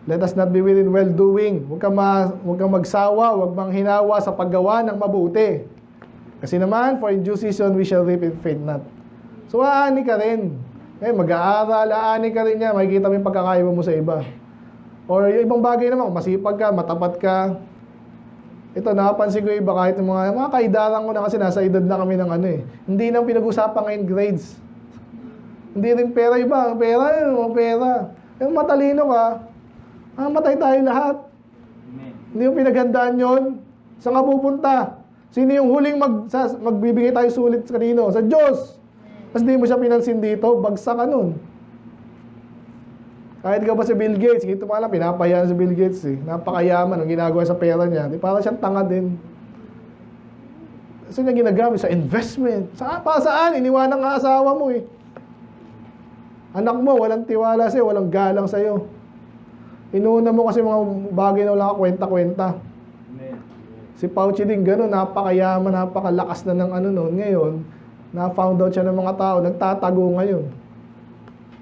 Let us not be weary in well-doing. Huwag kang magsawa, huwag manghinawa sa paggawa ng mabuti. Kasi naman, for in due season we shall reap if faint not. So, aani ka rin. Mag-aaral, aani ka rin niya, makikita mo yung pagkakaiba mo sa iba. Or yung ibang bagay naman, masipag ka, matapat ka. Ito, nakapansin ko iba kahit yung mga kaidaran ko na kasi nasa edad na kami ng ano eh. Hindi nang pinag-usapan ngayon grades. Hindi rin pera iba. Pera. Yung matalino ka, matay tayo lahat. Amen. Hindi yung pinaghandaan yun. Saan ka pupunta? Sino yung huling magbibigay tayo sulit sa kanino? Sa Diyos. Tapos hindi mo siya pinansin dito, bagsak ka nun. Kahit ka ba si Bill Gates, ito pa lang, pinapayaan si Bill Gates eh. Napakayaman ang ginagawa sa pera niya. Di para siyang tanga din. Kasi niya ginagamit sa investment. Para saan? Iniwanan nga asawa mo eh. Anak mo, walang tiwala sa'yo, walang galang sa'yo. Inuuna mo kasi mga bagay na wala ka kwenta-kwenta. Si Fauci din gano'n, napakayaman, napakalakas na ng ano noon. Ngayon, na-found out siya ng mga tao, nagtatago ngayon.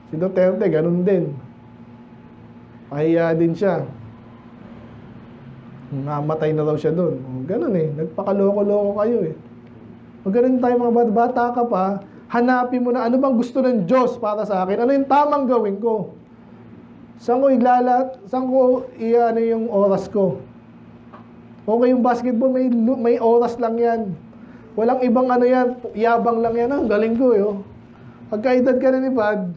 Si Duterte, gano'n din. Pahiya din siya. Namatay na raw siya doon. Gano'n eh, nagpakaloko-loko kayo eh. Magaling tayo mga bata ka pa, hanapin mo na ano bang gusto ng Diyos para sa akin. Ano yung tamang gawin ko? Saan ko ano yung oras ko? Okay, yung basketball, may oras lang yan. Walang ibang ano yan, yabang lang yan. Galing ko eh. Pagkaedad ka na ni Pad,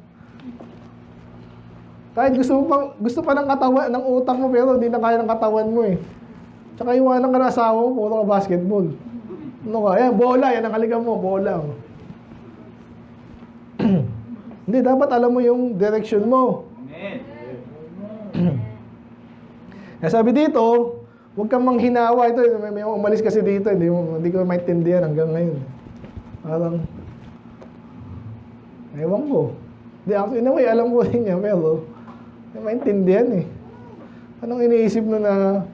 kahit gusto pa ng katawan, ng utak mo, pero hindi na kaya ng katawan mo eh. Tsaka iwanan ka na asawa mo, puro ka basketball. Ano ka? Yan, bola, yan ang halikan mo, bola. Hindi, dapat alam mo yung direction mo. Amen. Kaya sabi dito, huwag kang manghinawa. Ito, may umalis kasi dito, hindi ko maintindihan hanggang ngayon. Parang, ewan ko. Hindi, actually, anyway, alam ko rin niya, pero, hindi maintindihan eh. Anong iniisip mo na,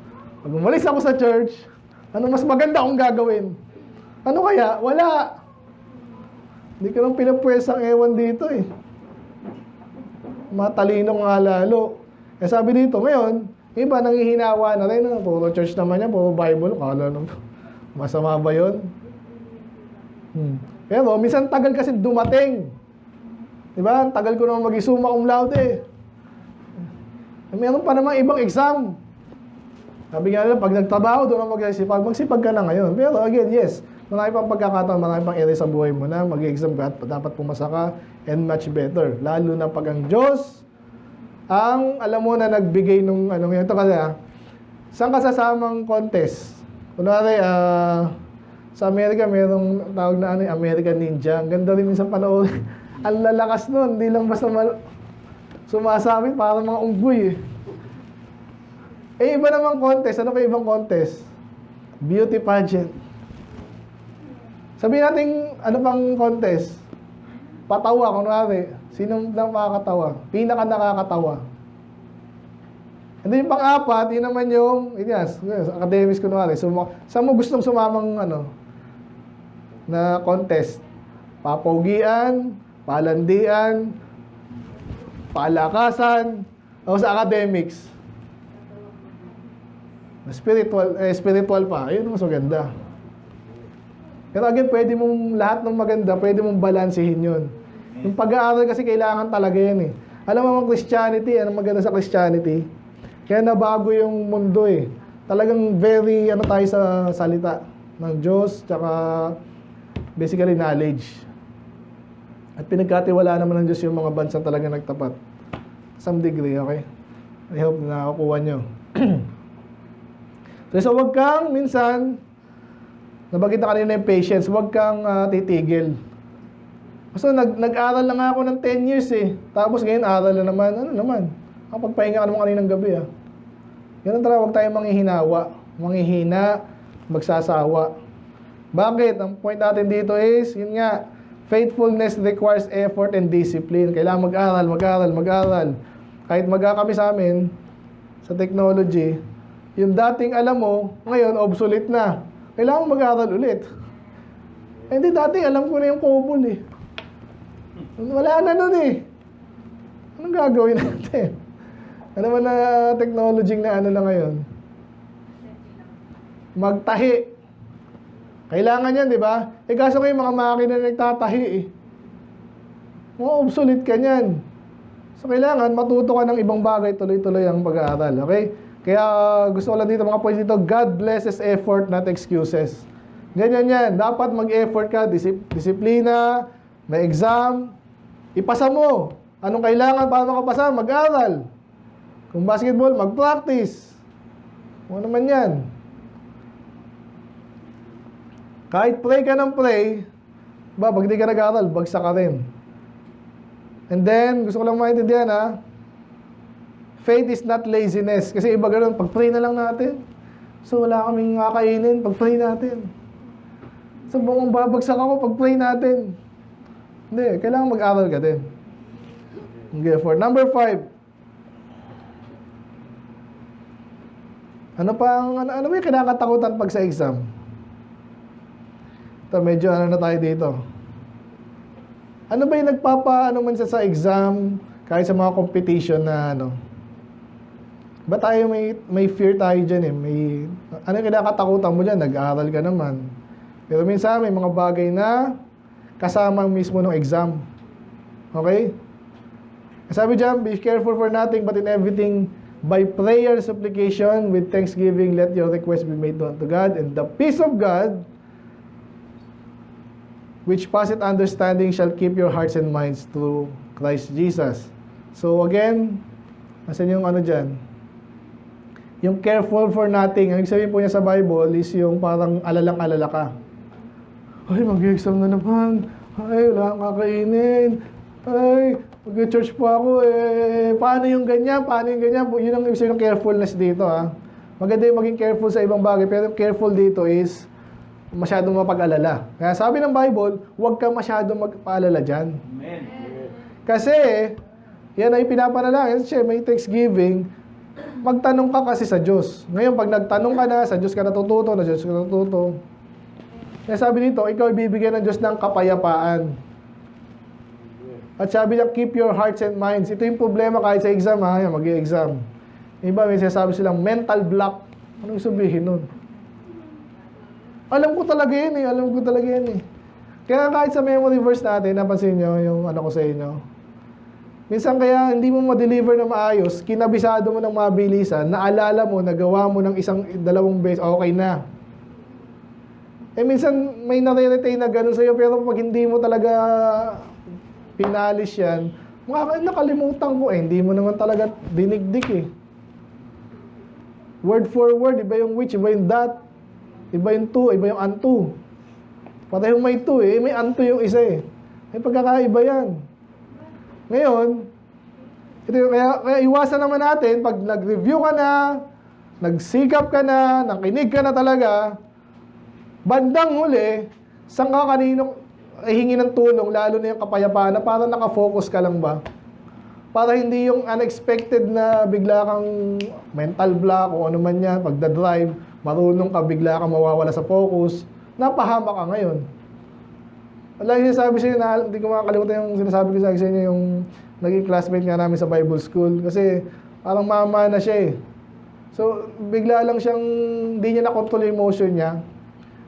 pag umalis ako sa church, ano mas maganda akong gagawin? Ano kaya? Wala. Hindi ko lang pinapwesang ewan dito eh. Matalino nga lalo. Eh sabi dito, ngayon, iba nanghihinawa na rin. Puro church naman yan, puro Bible. Kala nung masama ba yun? Pero minsan tagal kasi dumating. Diba? Tagal ko naman mag-isuma cum laude. Meron pa naman ibang exam. Sabi nga nila, pag nagtrabaho, doon ang magsipag. Magsipag ka na ngayon. Pero again, yes, marami pang pagkakataon, marami pang area sa buhay mo na mag-exam ka at dapat pumasa ka and much better. Lalo na pag ang Diyos, ang alam mo na nagbigay nung ano, ito kasi Saan ka sasamang contest? Kunwari, sa Amerika, mayroong tawag na American Ninja. Ang ganda rin minsan panoorin. Ang lalakas nun, hindi lang basta sumasabit, parang mga unggoy eh. Iba namang contest. Ano pa ibang contest? Beauty pageant. Sabihin natin, ano pang contest? Patawa, kunwari. Sinong nakakatawa? Pinaka nakakatawa. And then yung pang-apat, yun naman yung, academics kunwari. Saan mo gustong sumamang, na contest? Papogian, palandian, palakasan, o sa academics? Spiritual pa. Ayun mas maganda. Pero again, pwede mong lahat ng maganda, pwede mong balansehin yun. Yung pag-aaral kasi kailangan talaga yan eh. Alam mo ang Christianity, anong maganda sa Christianity? Kaya nabago yung mundo eh. Talagang very, tayo sa salita ng Diyos, tsaka basically knowledge. At pinagkatiwala naman ng Diyos yung mga bansang talaga nagtapat. Some degree, okay? I hope na nakakuha nyo. So wag kang minsan, nabagita kanina yung patience, wag kang titigil. So nag-aral lang ako ng 10 years eh. Tapos ngayon aral na naman, ano naman? Pagpahinga ka naman kaninang gabi ah. Ganun talaga, wag tayong manghihina, magsasawa. Bakit? Ang point natin dito is, yun nga, faithfulness requires effort and discipline. Kailangan mag-aral. Kahit kami sa amin, sa technology, yung dating alam mo, ngayon obsolete na. Kailangan mag-aral ulit. Hindi dati, alam ko na yung COBOL eh. Wala na nun eh. Anong gagawin natin? Ano man na technology na na ngayon? Magtahi. Kailangan yan, di ba? Kaso kayo mga makina na nagtatahi eh. Mga obsolete ka niyan. So kailangan matuto ka ng ibang bagay, tuloy-tuloy ang pag-aaral. Okay? Kaya gusto ko lang dito mga points dito, God blesses effort, not excuses. Ganyan yan. Dapat mag-effort ka, disiplina, may exam, ipasa mo. Anong kailangan para makapasa? Mag-aral. Kung basketball, mag-practice. Ano naman yan? Kahit pray ka ng pray, pag di ka nag-aral, bagsak ka rin. And then, gusto ko lang maintindihan faith is not laziness. Kasi iba ganun, pag-pray na lang natin. So, wala kaming kakainin, pag-pray natin. So, kung babagsak ako, pag-pray natin. Hindi, kailangan mag-aral ka din. Okay, for number 5. Ano ba yung kinakatakutan pag sa exam? Ito, medyo na tayo dito. Ano ba yung man sa exam, kahit sa mga competition na ba tayo may fear tayo dyan eh. Ano yung kinakatakutan mo dyan? Nag-aaral ka naman. Pero minsan may mga bagay na kasama mismo ng exam. Okay? Sabi dyan, be careful for nothing but in everything by prayer, supplication, with thanksgiving, let your request be made known to God, and the peace of God, which passeth understanding, shall keep your hearts and minds through Christ Jesus. So again, nasan yung dyan? Yung careful for nothing, ang sabihin po niya sa Bible is yung parang alalang-alala ka. Ay, mag-exam na naman. Ay, wala akong kakainin. Ay, mag-church pa ako eh. Paano yung ganyan? Yun ang ibig sabihin ng carefulness dito Maganda yung maging careful sa ibang bagay, pero careful dito is masyadong mapag-alala. Kaya sabi ng Bible, huwag kang masyadong magpaalala dyan. Amen. Kasi, yan ay pinapanalangin. Kasi may thanksgiving, magtanong ka kasi sa Diyos. Ngayon, pag nagtanong ka na, sa Diyos ka natututo, Kaya sabi dito, ikaw ibibigyan ng Diyos ng kapayapaan. At sabi niya, keep your hearts and minds. Ito yung problema kahit sa exam mag-i-exam. Iba, may sinasabi silang mental block. Anong sabihin nun? Alam ko talaga yan eh. Kaya kahit sa memory verse natin, napansin nyo yung ko sa inyo. Minsan kaya hindi mo ma-deliver na maayos, kinabisado mo ng mabilisan, naalala mo, nagawa mo ng 1-2 beses, okay na. Minsan may nare-retain na ganun sa'yo, pero pag hindi mo talaga pinalis yan, nakalimutan ko hindi mo naman talaga dinigdik eh. Word for word, iba yung which, iba yung that. Iba yung to, iba yung unto. Patay yung may to eh, may unto yung isa eh. May pagkakaiba yan. Ngayon, ito, kaya iwasan naman natin, pag nag-review ka na, nagsikap ka na, nakinig ka na talaga, bandang huli, saan ka kanino hingi ng tulong, lalo na yung kapayapaan, na parang nakafocus ka lang ba? Para hindi yung unexpected na bigla kang mental block o ano man yan, pagdadrive, marunong ka, bigla kang mawawala sa focus, napahama ka ngayon. Wala yung sinasabi sa'yo na, hindi ko makakalimutan yung sinasabi ko sa inyo, yung naging classmate nga namin sa Bible School. Kasi parang mama na siya eh. So, bigla lang siyang, hindi niya na-control yung emotion niya.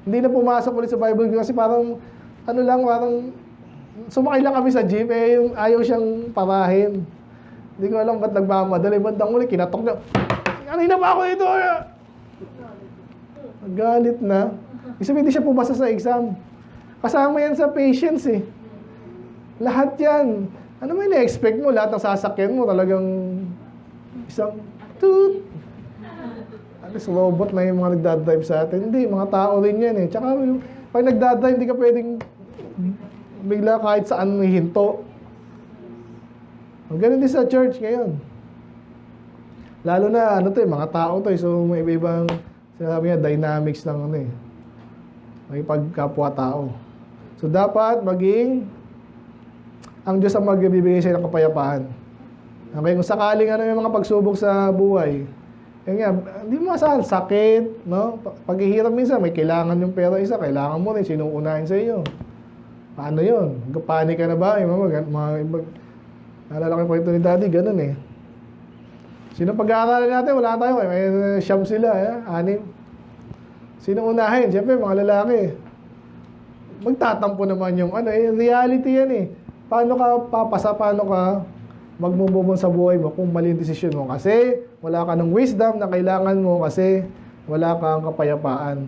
Hindi na pumasok ulit sa Bible kasi parang, ano lang, parang, sumakay lang kami sa jeep eh, yung ayaw siyang parahin. Hindi ko alam ba't nagmamadali. Bandang ulit, kinatok niya. Kanina pa ako dito. Galit na. Ibig sabihin, hindi siya pumasa sa exam. Kasama yan sa patience eh. Lahat yan. Ano may na-expect mo? Lahat ng sasakyan mo talagang isang toot. At least robot na yung mga nagdadrive sa atin. Hindi, mga tao rin yan eh. Tsaka pag nagdadrive, hindi ka pwedeng bigla kahit saan may hinto. Ganun din sa church ngayon. Lalo na, ano to eh, mga tao to eh. So may iba-ibang, sinasabi niya, dynamics ng ano eh. May pagkapwa-tao. So dapat maging ang Diyos ang magbibigay sa'yo ng kapayapaan. Okay, kung sakaling ano yung mga pagsubok sa buhay, yun nga, hindi mo masahan, sakit, no? Paghihirap minsan, may kailangan yung pera isa, kailangan mo rin, sinong unahin sa iyo. Paano yun? Panik ka na ba? Yung naalala ko yung kwento ni Daddy, ganun eh. Sino pag-aaralan natin? Wala tayo, may siyam sila, anim. Sino unahin? Siyempre, mga lalaki. Magtatampo naman yung ano, reality yan eh. Paano ka papasa, paano ka magmumubon sa buhay mo kung mali yung desisyon mo? Kasi wala ka ng wisdom na kailangan mo kasi wala kang kapayapaan.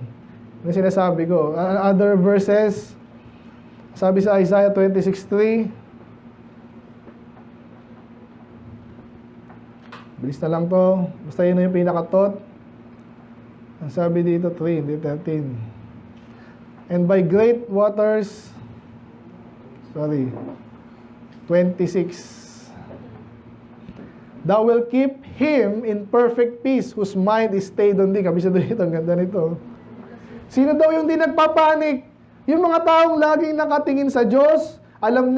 Yung sinasabi ko. Other verses, sabi sa Isaiah 26:3, bilis na lang to. Basta yun na yung pinakatot. Ang sabi dito 3, hindi 13. And by great waters, 26. Thou will keep him in perfect peace whose mind is stayed on thee. Kabisa doon ito, ang ganda nito. Sino daw yung di nagpapanik? Yung mga taong laging nakatingin sa Diyos, alam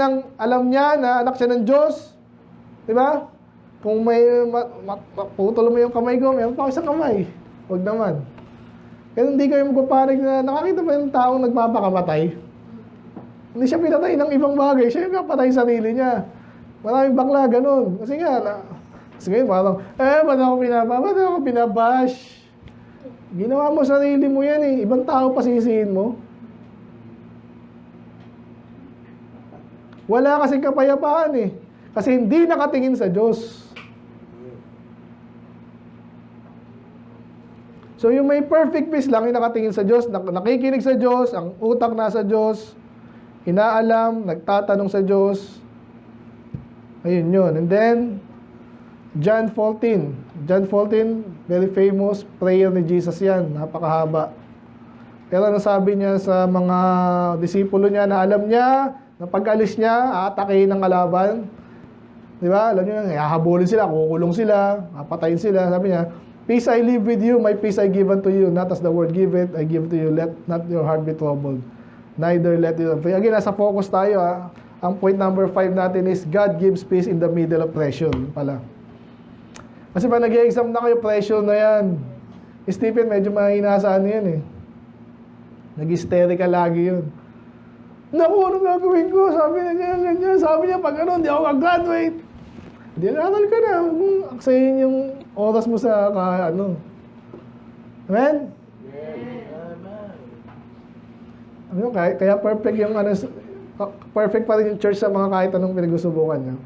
niya na anak siya ng Diyos. Diba? Kung may putol mo yung kamay ko, mayroon pa ako isang kamay. Huwag naman. Kaya hindi kayo magpapanik na nakakita pa yung taong nagpapakamatay. Hindi siya pinatay ng ibang bagay. Siya yung kapatay sarili niya. Maraming bakla, ganun. Kasi nga, ngayon parang, ba't ako pinabash? Ginawa mo sarili mo yan eh. Ibang tao pa sisihin mo. Wala kasing kapayapaan eh. Kasi hindi nakatingin sa Diyos. So yung may perfect peace lang, yung nakatingin sa Diyos, nakikinig sa Diyos, ang utak nasa Diyos, inaalam, nagtatanong sa Diyos. Ayun yun. And then, John 14. John 14, very famous prayer ni Jesus yan. Napakahaba. Pero ano sabi niya sa mga disipulo niya na alam niya, na pag-alis niya, aatakihin ng kalaban. Di ba? Alam niyo, hahabulin sila, kukulong sila, papatayin sila. Sabi niya, peace I leave with you, my peace I give unto you. Not as the world give it, I give to you. Let not your heart be troubled. Neither let it... Again, nasa focus tayo. Ang point number 5 natin is, God gives peace in the middle of pressure. Pala. Kasi pag nag-exam na kayo, pressure na yan. Stephen, medyo mahina sa ano yan eh. Nag-hysterical lagi yun. Naku, anong gagawin ko? Sabi niya, sabi niya, pag ano, hindi ako mag-graduate. Hindi, aral ka na. Aksayin yung oras mo sa ano. Amen? Ano, kaya perfect yung ano, perfect pa rin yung church sa mga kahit anong pinagsusubukan niya.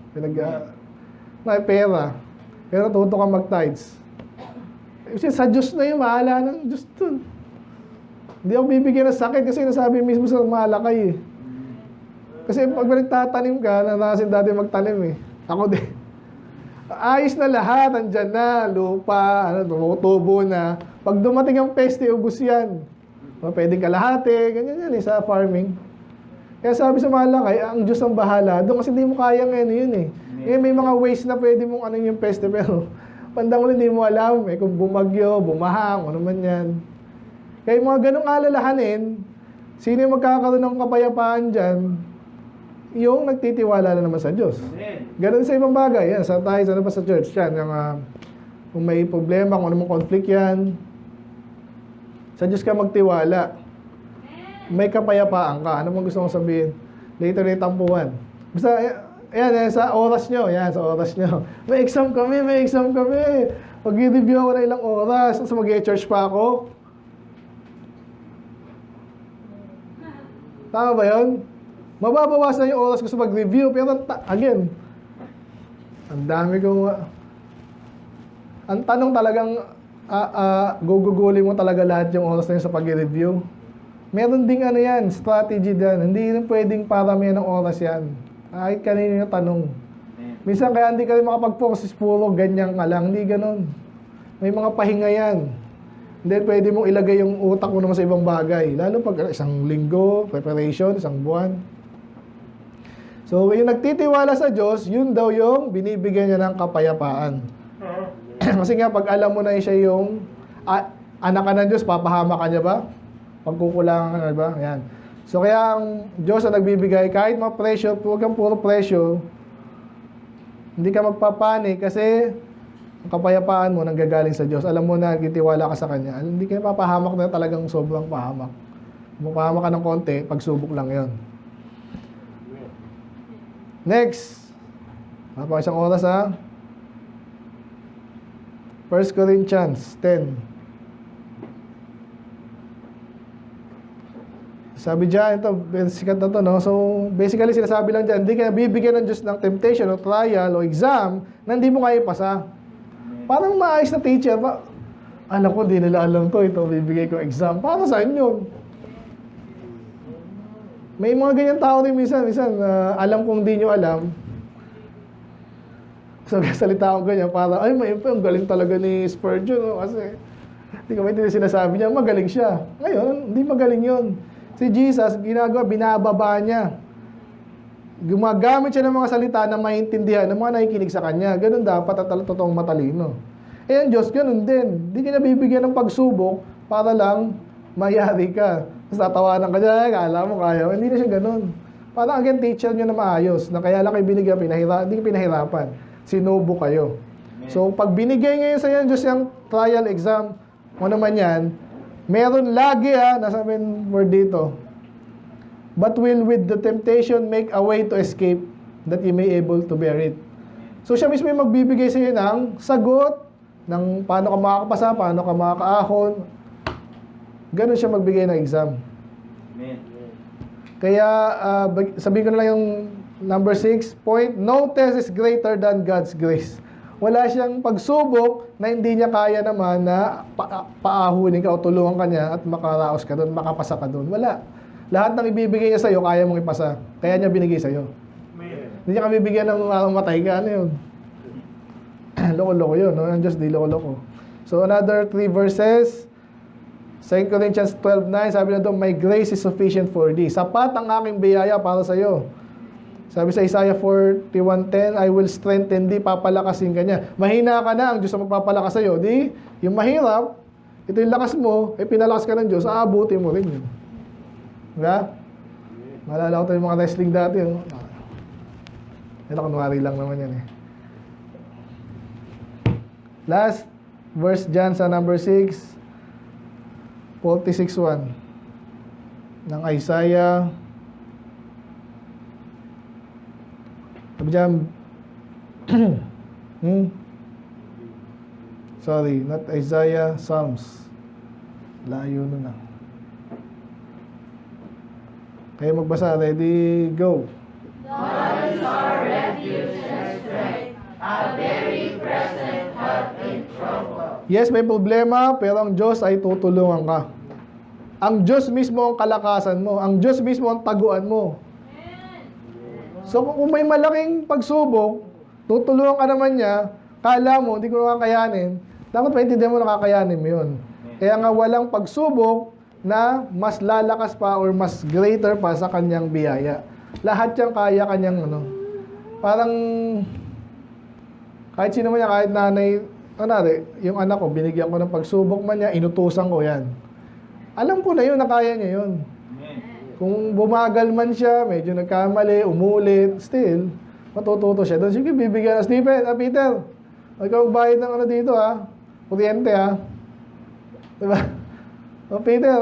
May pera. Pero tuto kang mag-tithes. Kasi sa Diyos na yun, mahala ng Diyos dun. Hindi ako bibigyan ng sakit kasi nasabi mismo sa malakay eh. Kasi pag nagtatanim ka, nanasin dati magtanim eh. Ako din. Ayos na lahat, andyan na, lupa, tumutubo na. Pag dumating ang peste, ubus yan. Pwedeng kalahati, ganyan yan sa farming. Kaya sabi sa Malakay, ang Diyos ang bahala. Doon kasi hindi mo kaya ngayon yun eh. Ngayon may mga ways na pwede mong ano yung peste, pero pandang hindi mo alam kung bumagyo, bumahang, ano man yan. Kaya yung mga ganong alalahanin, sino yung magkakaroon ng kapayapaan dyan? Yung nagtitiwala na naman sa Diyos. Ganon sa ibang bagay. Yan, saan tayo, saan pa sa church? Yan, yung, kung may problema, kung ano mong conflict yan, sa Diyos ka magtiwala. May kapayapaan ka. Ano mong gusto mong sabihin? Later na tampuhan. Basta, yan, sa oras nyo. Yan, sa oras nyo. May exam kami. Pag-review ako na ilang oras. Tapos mag-church pa ako. Tama ba yun? Mababawasan yung oras ko sa mag-review. Pero, again, ang dami kong... ang tanong talagang, gugugulin mo talaga lahat yung oras na yun sa pag-review. Meron ding ano yan, strategy dyan. Hindi rin pwedeng paramihan ng oras yan. Kahit kanino yung tanong. Minsan kaya hindi ka rin makapag-focus, puro ganyan ka lang. Hindi ganun. May mga pahinga yan. Then pwede mong ilagay yung utak mo naman sa ibang bagay. Lalo pag isang linggo, preparation, isang buwan. So, yung nagtitiwala sa Diyos, yun daw yung binibigyan niya ng kapayapaan. Kasi nga, pag alam mo na siya yung anak ka ng Diyos, papahama ka niya ba? Pagkukulangan ka na ba? Yan. So, kaya ang Diyos ang nagbibigay, kahit ma-pressure, huwag kang puro pressure, hindi ka magpapanik kasi ang kapayapaan mo nanggagaling sa Diyos. Alam mo na, nagtitiwala ka sa Kanya. Hindi ka papahamak na talagang sobrang pahamak. Mapahamak ka ng konti, pagsubok lang yon. Next. Mapa isang oras ha. 1 Corinthians 10. Sabi dyan, ito, sikat na to, no? So, basically, sinasabi lang dyan, hindi ka nabibigyan ng Diyos ng temptation o trial o exam na hindi mo kaya ipasa. Parang maayos na teacher, alam ko, di nila alam to, ito, bibigay ko exam. Para saan yun? May mga ganyan tao rin minsan, alam kong di nyo alam. So, salita ko ganyan, para, ay, ang galing talaga ni Spurgeon, no? Kasi, hindi ko maintindihan sinasabi niya, magaling siya. Ngayon, hindi magaling yun. Si Jesus, ginagawa, binababa niya. Gumagamit siya ng mga salita na maintindihan ng mga nakikinig sa kanya. Ganun dapat at totoong matalino. Eh, ang Diyos, ganun din. Hindi ka nabibigyan ng pagsubok para lang mayari ka. Tapos tatawanan ka dyan, kala mo kaya. Hindi na siya ganun. Parang again, teacher nyo na maayos, na kaya lang kayo binigyan, hindi ka pinahirapan. Sinubo kayo. So, pag binigay ngayon sa yan, Diyos yung trial exam, o naman yan, meron lagi nasa amin word dito. But will with the temptation make a way to escape that you may able to bear it. So siya mismo yung magbibigay sa iyo ng sagot ng paano ka makakapasa, paano ka makakaahon. Ganun siya magbigay ng exam. Amen. Kaya sabihin ko na lang yung number 6 point, no test is greater than God's grace. Wala siyang pagsubok na hindi niya kaya naman na paahunin ka o tulungan ka niya at makaraos ka doon, makapasa ka doon. Wala. Lahat ng ibibigay niya sa'yo, kaya mong ipasa. Kaya niya binigay sa'yo. Hindi niya ka bibigyan ng matay ka. Ano yun? Loko-loko yun. No? Ang Diyos, di loko-loko. So, another 3 verses. 2 Corinthians 12:9, sabi na doon, my grace is sufficient for thee. Sapat ang aking biyaya para sa'yo. Sabi sa Isaiah 41:10, I will strengthen thee, papalakasin ka niya. Mahina ka na, ang Diyos ang magpapalakas sa'yo. Di, yung mahirap, ito yung lakas mo, pinalakas ka ng Diyos, aabutin mo rin yun. Diba? Maalala ko tayo yung mga wrestling dati. Ito, kunwari lang naman yan eh. Last verse dyan sa number 6, 46:1 ng Isaiah. Sabi dyan, sorry, not Isaiah, Psalms. Layo nun na. Kayo magbasa, ready, go. God is our refuge and strength, a very present help in trouble. Yes, may problema, pero ang Diyos ay tutulungan ka. Ang Diyos mismo ang kalakasan mo. Ang Diyos mismo ang taguan mo. So kung may malaking pagsubok, tutulungan ka naman niya, kala mo, hindi ko nakakayanin, dapat maintindihan mo nakakayanin mo yun. Kaya nga walang pagsubok na mas lalakas pa or mas greater pa sa kanyang biyaya. Lahat yan kaya kanyang parang kahit sino man yan, kahit nanay, yung anak ko, binigyan ko ng pagsubok man niya, inutusan ko yan. Alam ko na yun, na kaya niya yun. Kung bumagal man siya, medyo nagkamali, umulit, still, matututo siya. Doon, sige, bibigyan na, Stephen, Peter, ikaw bayad ng dito kuryente diba? Peter,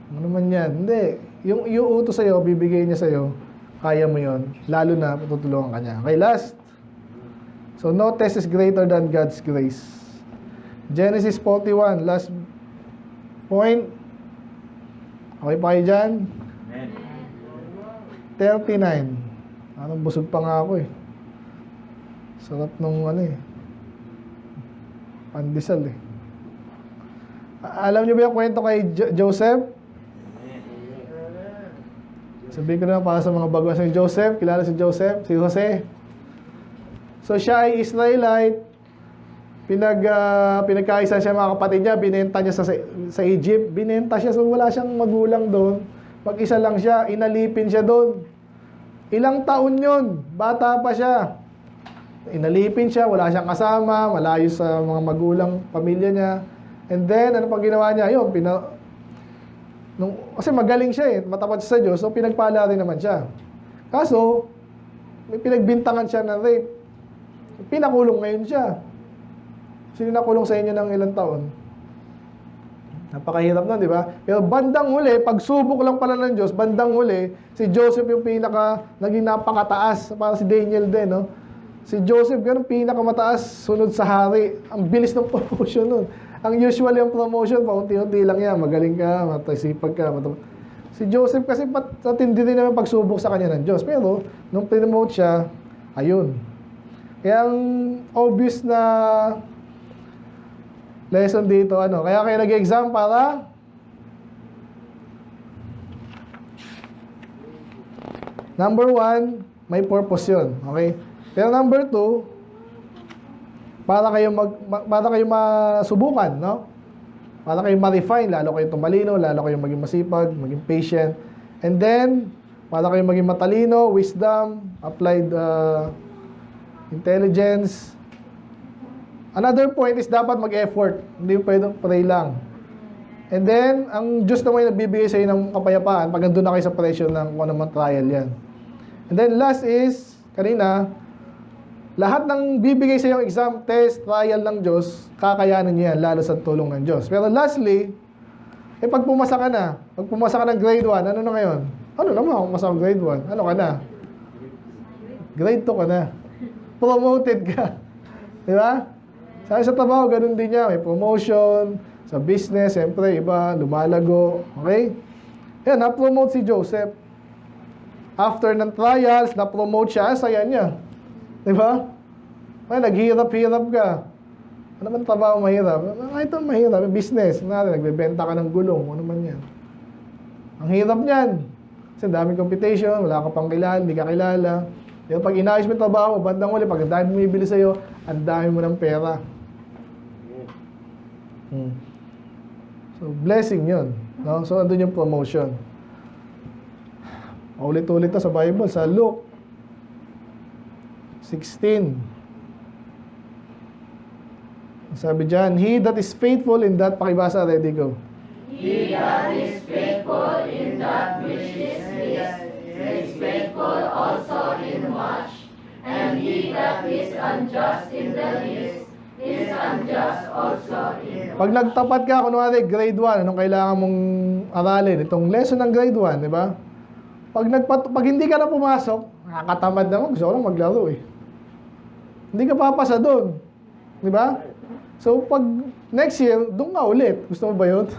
ano man yan? Hindi. Yung iuutos sa'yo, bibigay niya sa'yo, kaya mo yon, lalo na tutulungan ka niya. Okay, last. So, no test is greater than God's grace. Genesis 41, last point. Okay pa kayo dyan? 39. Anong busog pa nga ako Sarap nung pandesal Alam niyo ba yung kwento kay Joseph? Sabihin ko na para sa mga baguhan si Joseph. Kilala si Joseph? Si Jose. So siya ay Israelite. Pinagkaisa siya mga kapatid niya. Binenta niya sa Egypt. Binenta siya. So wala siyang magulang doon. Mag-isa lang siya. Inalipin siya doon. Ilang taon yun. Bata pa siya. Inalipin siya. Wala siyang kasama. Malayo sa mga magulang, pamilya niya. And then, ano pang ginawa niya? Yun, kasi magaling siya matapat siya sa Diyos, so pinagpala rin naman siya. Kaso, may pinagbintangan siya ng rape. Pinakulong ngayon siya. Sino nakulong sa inyo ng ilang taon? Napakahirap nun, di ba? Pero bandang huli, pagsubok lang pala ng Diyos, bandang huli, si Joseph yung naging napakataas, para si Daniel din, no? Si Joseph, ganun, pinakamataas, sunod sa hari. Ang bilis ng promotion nun. Ang usual yung promotion, paunti-unti lang yan. Magaling ka, matasipag ka. Si Joseph kasi patindi din naman pagsubok sa kanya ng Diyos. Pero, nung promote siya, ayun. Kaya ang obvious na lesson dito, kaya kayo nag-exam para number 1, may purpose yun. Okay? Pero number 2, para kayo masubukan, no? Para kayo ma-refine, lalo kayo tumalino, lalo kayo maging masipag, maging patient. And then, para kayo maging matalino, wisdom, applied intelligence. Another point is dapat mag-effort. Hindi pwedeng pray lang. And then, ang Diyos naman yung nagbibigay sa inyo ng kapayapaan pag nandun na kayo sa pressure ng kung anumang trial yan. And then last is, kanina, lahat ng bibigay sa iyong exam, test, trial ng Diyos, kakayanin niya yan, lalo sa tulong ng Diyos. Pero lastly, pag pumasa ka na, pag pumasa ka ng grade 1, ano na ngayon? Ano naman kung pumasa ka grade 1? Ano ka na? Grade 2 ka na. Promoted ka. Di ba? Sa trabaho, ganun din niya. May promotion. Sa business, siyempre, iba, lumalago. Okay? Yan, na-promote si Joseph. After ng trials, na-promote siya, saya niya. Diba? Ay, naghihirap-hirap ka. Ano man trabaho mahirap? Ito mahirap. Business. Nagbebenta ka ng gulong. Ano man yan. Ang hirap niyan. Kasi daming competition. Wala ka pang kilala. Hindi ka kilala. Pero pag inayos mo yung trabaho, bandang uli, pag ang dami bumibili sa'yo, ang dami mo ng pera. So, blessing yun. No? So, andun yung promotion. Ulit-ulit to sa Bible. Sa Luke 16. Sabi dyan, he that is faithful in that, pakibasa, ready, go. He that is faithful in that which is least is faithful also in much, and he that is unjust in the least is unjust also in much. Pag nagtapat ka, kunwari, grade 1, anong kailangan mong aralin? Itong lesson ng grade 1, di ba? Pag hindi ka na pumasok, nakakatamad naman, gusto ko lang maglaro Hindi ka papasa doon. Di ba? So, pag next year, doon ka ulit. Gusto mo ba yun?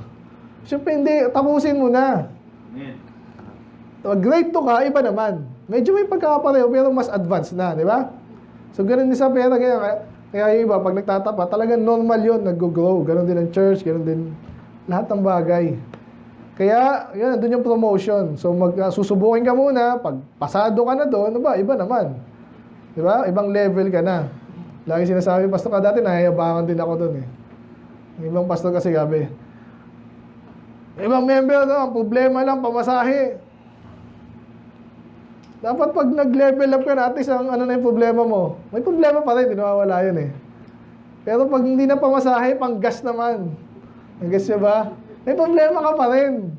Siyempre, hindi. Tapusin mo na. Grade 2 ka, iba naman. Medyo may pagkakapareho, pero mas advanced na. Di ba? So, ganun din sa pera. Kaya yung iba, pag nagtatapa, talagang normal yun. Nag-grow. Ganun din ang church. Ganun din lahat ng bagay. Kaya, yan, doon yung promotion. So, susubukin ka muna. Pag pasado ka na doon, iba naman. Di ba? Ibang level ka na. Lagi sinasabi, pastor ka dati, nahayabangan din ako doon eh. Yung ibang pastor kasi gabi. Ibang member, no, ang problema lang, pamasahe. Dapat pag nag-level up ka na, at least ang ano na yung problema mo. May problema pa rin, di nawawala yun eh. Pero pag hindi na pamasahe, pang gas naman. Ang gas niya ba? May problema ka pa rin.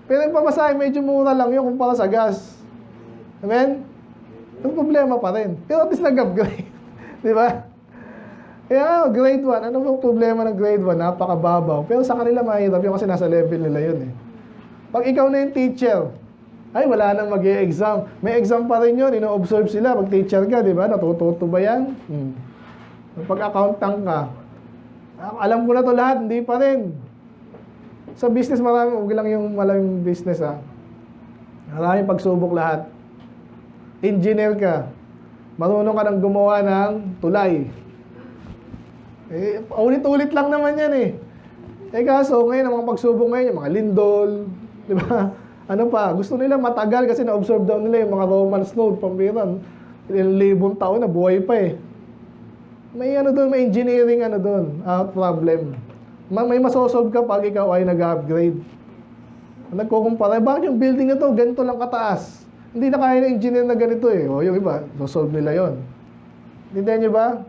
Pero yung pamasahe, medyo mura lang yun kumpara sa gas. Amen? May problema pa rin. Pero at least nag-upgrade. Di ba? Kaya grade 1, ano bang problema ng grade 1? Napakababaw. Pero sa kanila mahirap yun kasi nasa level nila yun eh. Pag ikaw na yung teacher, ay wala nang mag-e-exam. May exam pa rin yun, ino-observe sila. Pag teacher ka, di ba? Natututo ba yan? Pag accountant ka, alam ko na to lahat, hindi pa rin. Sa business, huwag lang yung malaming business ha. Maraming pagsubok lahat. Engineer ka, marunong ka nang gumawa ng tulay. Eh, ulit-ulit lang naman yan eh. Eh kaso, ngayon, ang mga pagsubok ngayon, yung mga lindol, di ba? Ano pa, gusto nila matagal kasi na-observe daw nila yung mga Roman node, pambiran. Libong taon na, buhay pa eh. May ano doon, may engineering ano doon, problem. May masosolve ka pag ikaw ay nag-upgrade. Nagkukumpara, bakit yung building na to, ganito lang kataas? Hindi na kaya ng engineer na ganito eh. O yung iba, sosolve nila yon. Hindi niyo ba?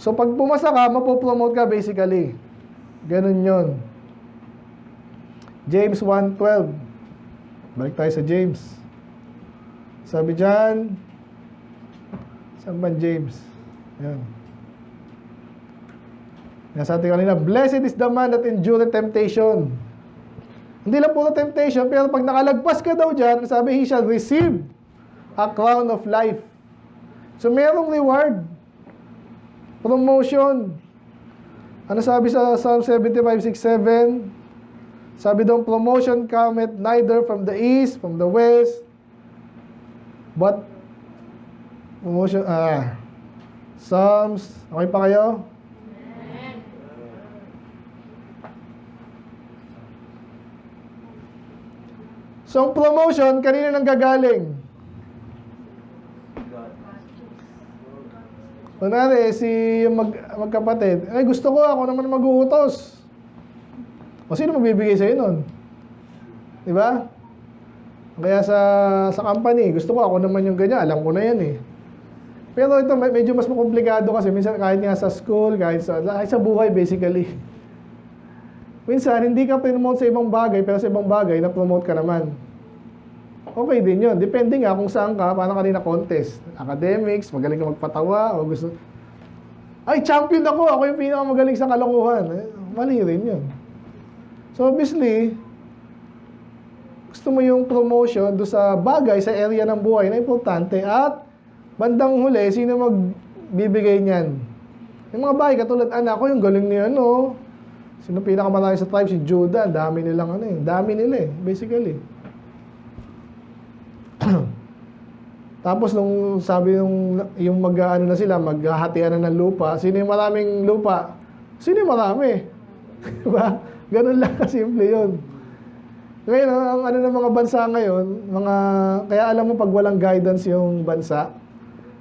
So pag pumasa ka, mapopromote ka basically. Ganun yon. James 1:12. Balik tayo sa James. Sabi dyan, saan ba James? Yan. Nasa atin kanina, blessed is the man that endureth temptation. Hindi lang puro temptation, pero pag nakalagpas ka daw dyan, sabi, he shall receive a crown of life. So, merong reward. Promotion. Ano sabi sa Psalm 75:6-7? Sabi daw, promotion cometh neither from the east, from the west, but promotion, Psalms, okay pa kayo? So, ang promotion, kanina nang gagaling? Kunwari, yung magkapatid, ay gusto ko, ako naman mag-uutos. O sino magbibigay sa'yo nun? Diba? Kaya sa company, gusto ko, ako naman yung ganyan, alam ko na yan eh. Pero ito, medyo mas makomplikado kasi minsan kahit nga sa school, kahit sa buhay basically. Minsan, hindi ka promote sa ibang bagay, pero sa ibang bagay, na-promote ka naman. Okay din yun. Depende nga kung saan ka, paano kanina contest. Academics, magaling ka magpatawa, o gusto... Ay, champion ako! Ako yung pinakamagaling sa kalokohan. Eh, mali rin yun. So, obviously, gusto mo yung promotion do sa bagay, sa area ng buhay na importante. At, bandang huli, sino magbibigay niyan? Yung mga bagay, katulad anak ko, yung galing niya, no? Sino pinakamalaki sa tribe? Si Judah. Dami nilang ano eh. Dami nila eh, basically. Tapos nung sabi yung mag-ano na sila, maghahatian na ng lupa, sino yung maraming lupa? Sino yung marami? Diba? Ganun lang kasimple yun. Ngayon, ang ano ng mga bansa ngayon, kaya alam mo pag walang guidance yung bansa,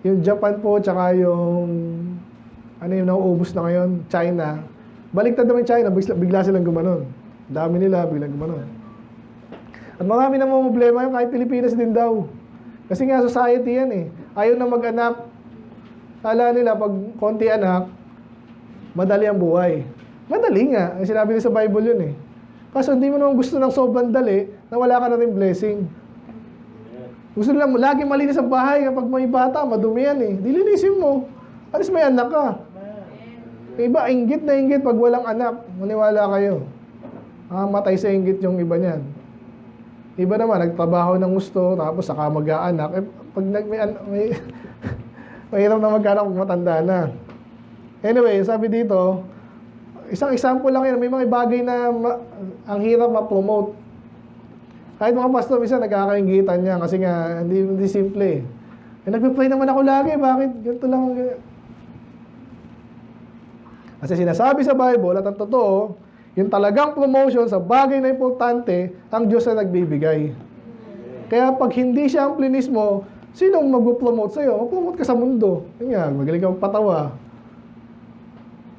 yung Japan po, tsaka yung, ano yung nauubos na ngayon, China, baliktad naman China, bigla silang gumanon. Dami nila, biglang gumanon. At marami na mga problema yung kahit Pilipinas din daw. Kasi nga society yan eh. Ayaw na mag-anak. Kala nila pag konti anak, madali ang buhay. Madali nga. Sinabi nila sa Bible yun eh. Kaso hindi mo naman gusto ng sobrang dali na wala ka na rin blessing. Gusto nila lagi malinis ang bahay kapag may bata, madumi yan eh. Dilinisin mo. At least may anak ka. Iba, inggit na inggit pag walang anak. Maniwala kayo. Matay sa inggit yung iba niyan. Iba naman, nagtrabaho ng gusto, tapos saka mag-aanak. Eh, pag mahirap na mag-aanak kung matanda na. Anyway, sabi dito, isang example lang yan, may mga bagay na ang hirap ma-promote. Kahit mga pastor, minsan nagkakaingitan niya kasi nga, hindi simple eh. Nagpe-pray naman ako lagi, bakit? Ganito lang. Kasi sinasabi sa Bible, at ang totoo, yung talagang promotion sa bagay na importante, ang Diyos na nagbibigay. Kaya pag hindi siya ang plinis mo, Sino ang mag-promote sa'yo? Mag-promote ka sa mundo. Yun nga, magaling ka magpatawa.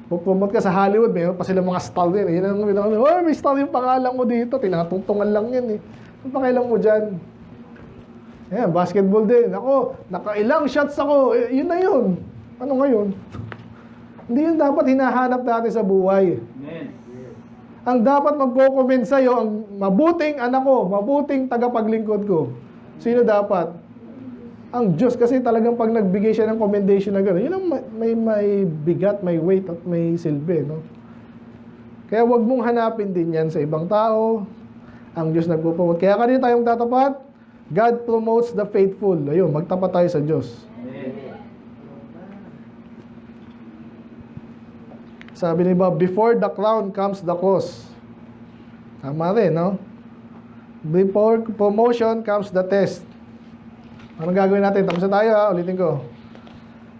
Mag-promote ka sa Hollywood, mayroon pa sila mga star din. Yun ang oh, may star yung pangalan mo dito. Tinatungtungan lang yan eh. Ano pakailan mo dyan? Ayan, basketball din. Ako, nakailang shots ako. Yun na yun. Ano ngayon? Hindi yun dapat hinahanap natin sa buhay. Amen. Ang dapat magko-comment sa'yo, ang mabuting anak ko, mabuting tagapaglingkod ko. Sino dapat? Ang Diyos, kasi talagang pag nagbigay siya ng commendation na gano'n, yun ang may bigat, may weight, at may silbi, no? Kaya wag mong hanapin din yan sa ibang tao. Ang Diyos nagpo-promote. Kaya kanina tayong tatapat, God promotes the faithful. Ayun, magtapat tayo sa Diyos. Amen. Sabi ni Bob, before the crown comes the cross. Tama rin, no? Before promotion comes the test. Anong gagawin natin? Tapos na tayo, ha? Ulitin ko.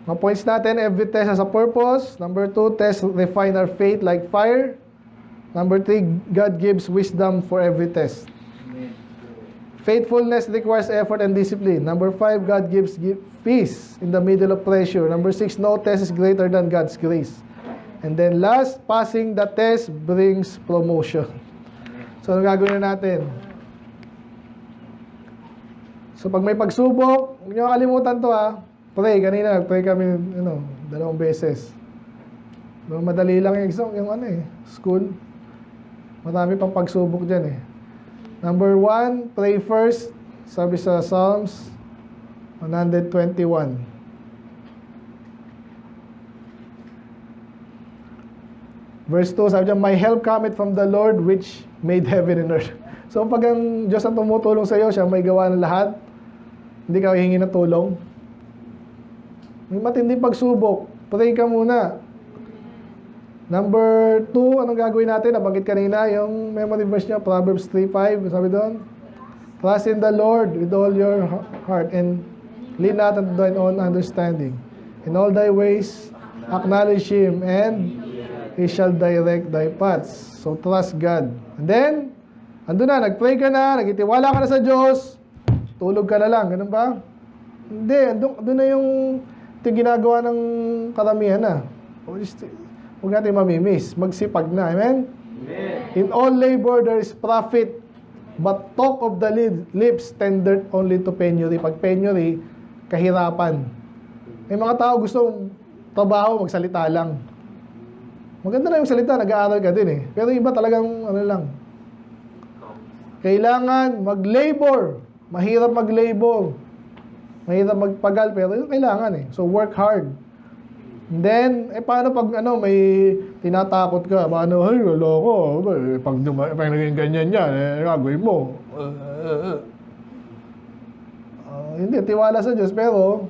Mga points natin, every test has a purpose. Number 2, test refine our faith like fire. Number 3, God gives wisdom for every test. Amen. Faithfulness requires effort and discipline. Number 5, God gives peace in the middle of pressure. Number 6, no test is greater than God's grace. And then last, passing the test brings promotion. So, ano gagawin na natin? So, pag may pagsubok, huwag niyo kalimutan to, ha. Pray, kanina, nag-pray kami, 2 beses. Madali lang yung exam, school. Marami pang pagsubok dyan, eh. Number 1, pray first. Sabi sa Psalms 121. Verse 2, sabi dyan, my help cometh from the Lord which made heaven and earth. So, pag ang Diyos ang tumutulong sa iyo, siya may gawa ng lahat, hindi ka hihingi ng tulong. May matinding pagsubok, pray ka muna. Number 2, anong gagawin natin? Nabanggit kanina, yung memory verse niya, Proverbs 3:5, sabi doon, trust in the Lord with all your heart and lean not unto thine own understanding. In all thy ways, acknowledge Him and He shall direct thy paths. So, trust God. And then, andun na, nag-pray ka na, nagitiwala ka na sa Diyos, tulog ka na lang, ganun ba? Hindi, andun na yung ginagawa ng karamihan na. Huwag natin mamimiss, magsipag na, amen? Amen. In all labor there is profit, but talk of the lips tendeth only to penury. Pag penury, kahirapan. May mga tao gusto trabaho, magsalita lang. Maganda na yung salita, nag-aaral ka din eh. Pero iba talagang lang. Kailangan mag-labor. Mahirap mag-labor. Mahirap magpagal, pero yun kailangan eh. So work hard. And then, paano pag may tinatakot ka? Paano, ay, wala ko. Pag naging ganyan yan, gagawin mo. Hindi, tiwala sa Diyos, pero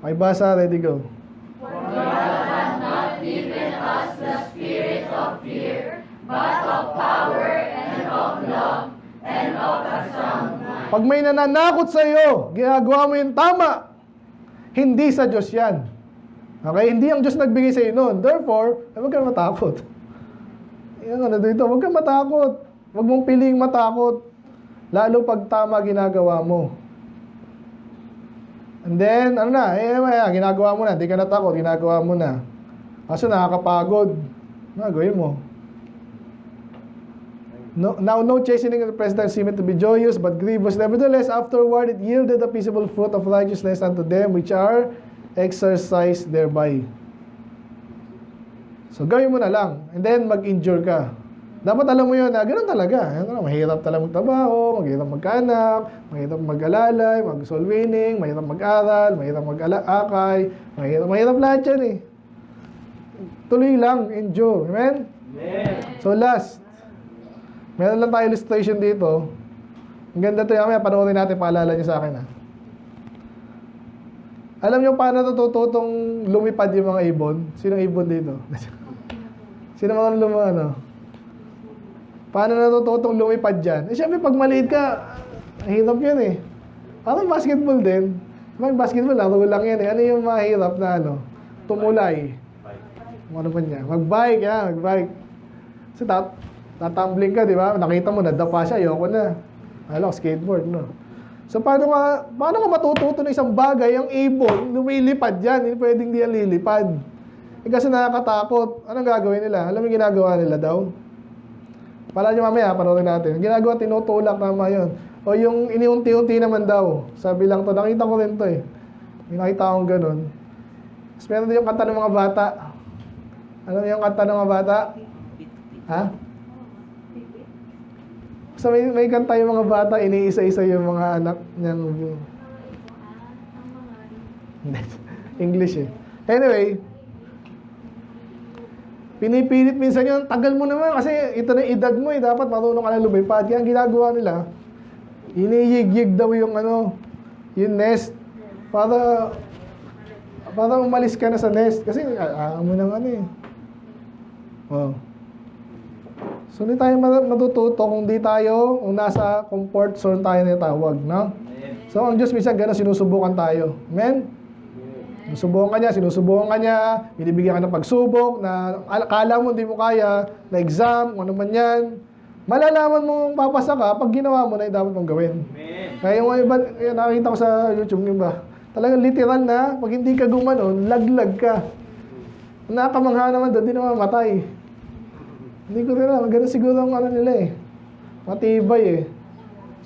may basa, ready, go. Given us the spirit of fear, but of power and of love and of a sound mind. Pag may nananakot sa iyo, ginagawa mo yung tama. Hindi sa Diyos yan. Okay? Hindi ang Diyos nagbigay sa iyo noon. Therefore, huwag kang matakot. Yan dito, huwag kang matakot. Huwag mong piling matakot. Lalo pag tama ginagawa mo. And then, ginagawa mo na. Hindi ka natakot, ginagawa mo na. Kaso nakakapagod. Gawin mo. No chastening of the present time seemeth to be joyous, but grievous. Nevertheless, afterward it yielded the peaceable fruit of righteousness unto them which are exercised thereby. So, gawin mo na lang. And then, mag-endure ka. Dapat alam mo yun na ganun talaga. Mahirap talaga magtrabaho, mahirap magkaanak, mahirap mag-alalay, mag-soul winning, mahirap mag-aral, mahirap mag-akay, mahirap lahat yan eh. Tuloy lang, endure. Amen? Amen. So last, meron lang tayo illustration dito. Ang ganda ito, mamaya panoorin natin, paalala niyo sa akin ha. Alam niyo paano natututong lumipad yung mga ibon? Sinong ibon dito? Sino mga Paano natututong lumipad dyan? Siyempre pag maliit ka, hirap yun eh. Parang basketball din. Parang basketball, laro lang yan eh. Ano yung mahirap na tumulay? Ano pa niya? Mag-bike, mag-bike. So, tatumbling ka, di ba? Nakita mo, nadapa siya, ayoko na. Skateboard, no? So, paano ka matututo ng isang bagay? Ang ibon, lumilipad yan. Hindi pwedeng di yan lilipad. Eh, kasi nakakatakot. Anong gagawin nila? Alam mo yung ginagawa nila daw? Pala nyo mamaya, panoorin natin. Ginagawa, tinutulak, tama yun. O yung iniunti-unti naman daw. Sabi lang to, nakita ko rin to eh. May nakita akong ganun. Tapos meron din yung kanta ng mga bata. Alam mo yung kanta ng mga bata? Ha? So may kanta yung mga bata, iniisa-isa yung mga anak niyang... English eh. Anyway, pinipilit minsan yun, tagal mo naman kasi ito na edad mo eh, dapat marunong ka na lumipad. Kaya ang ginagawa nila, iniyig-yig daw yung yung nest para umalis ka na sa nest. Kasi mo nang eh. Oh. So hindi tayo matututo kung kung nasa comfort zone tayo na tawag, no? So ang Diyos minsan gano'n sinusubukan tayo. Amen? Sinusubukan ka niya, binibigyan ka ng pagsubok na akala mo hindi mo kaya, na exam, ano man yan. Malalaman mo papasa ka pag ginawa mo na yung dapat mong gawin. Kaya yung iba, nakita ko sa YouTube yung iba, talagang literal na, pag hindi ka gumanon, laglag ka. Nakamangha naman doon, di na mamatay. Hindi ko rin alam, ganun siguro ang nila eh. Matibay eh.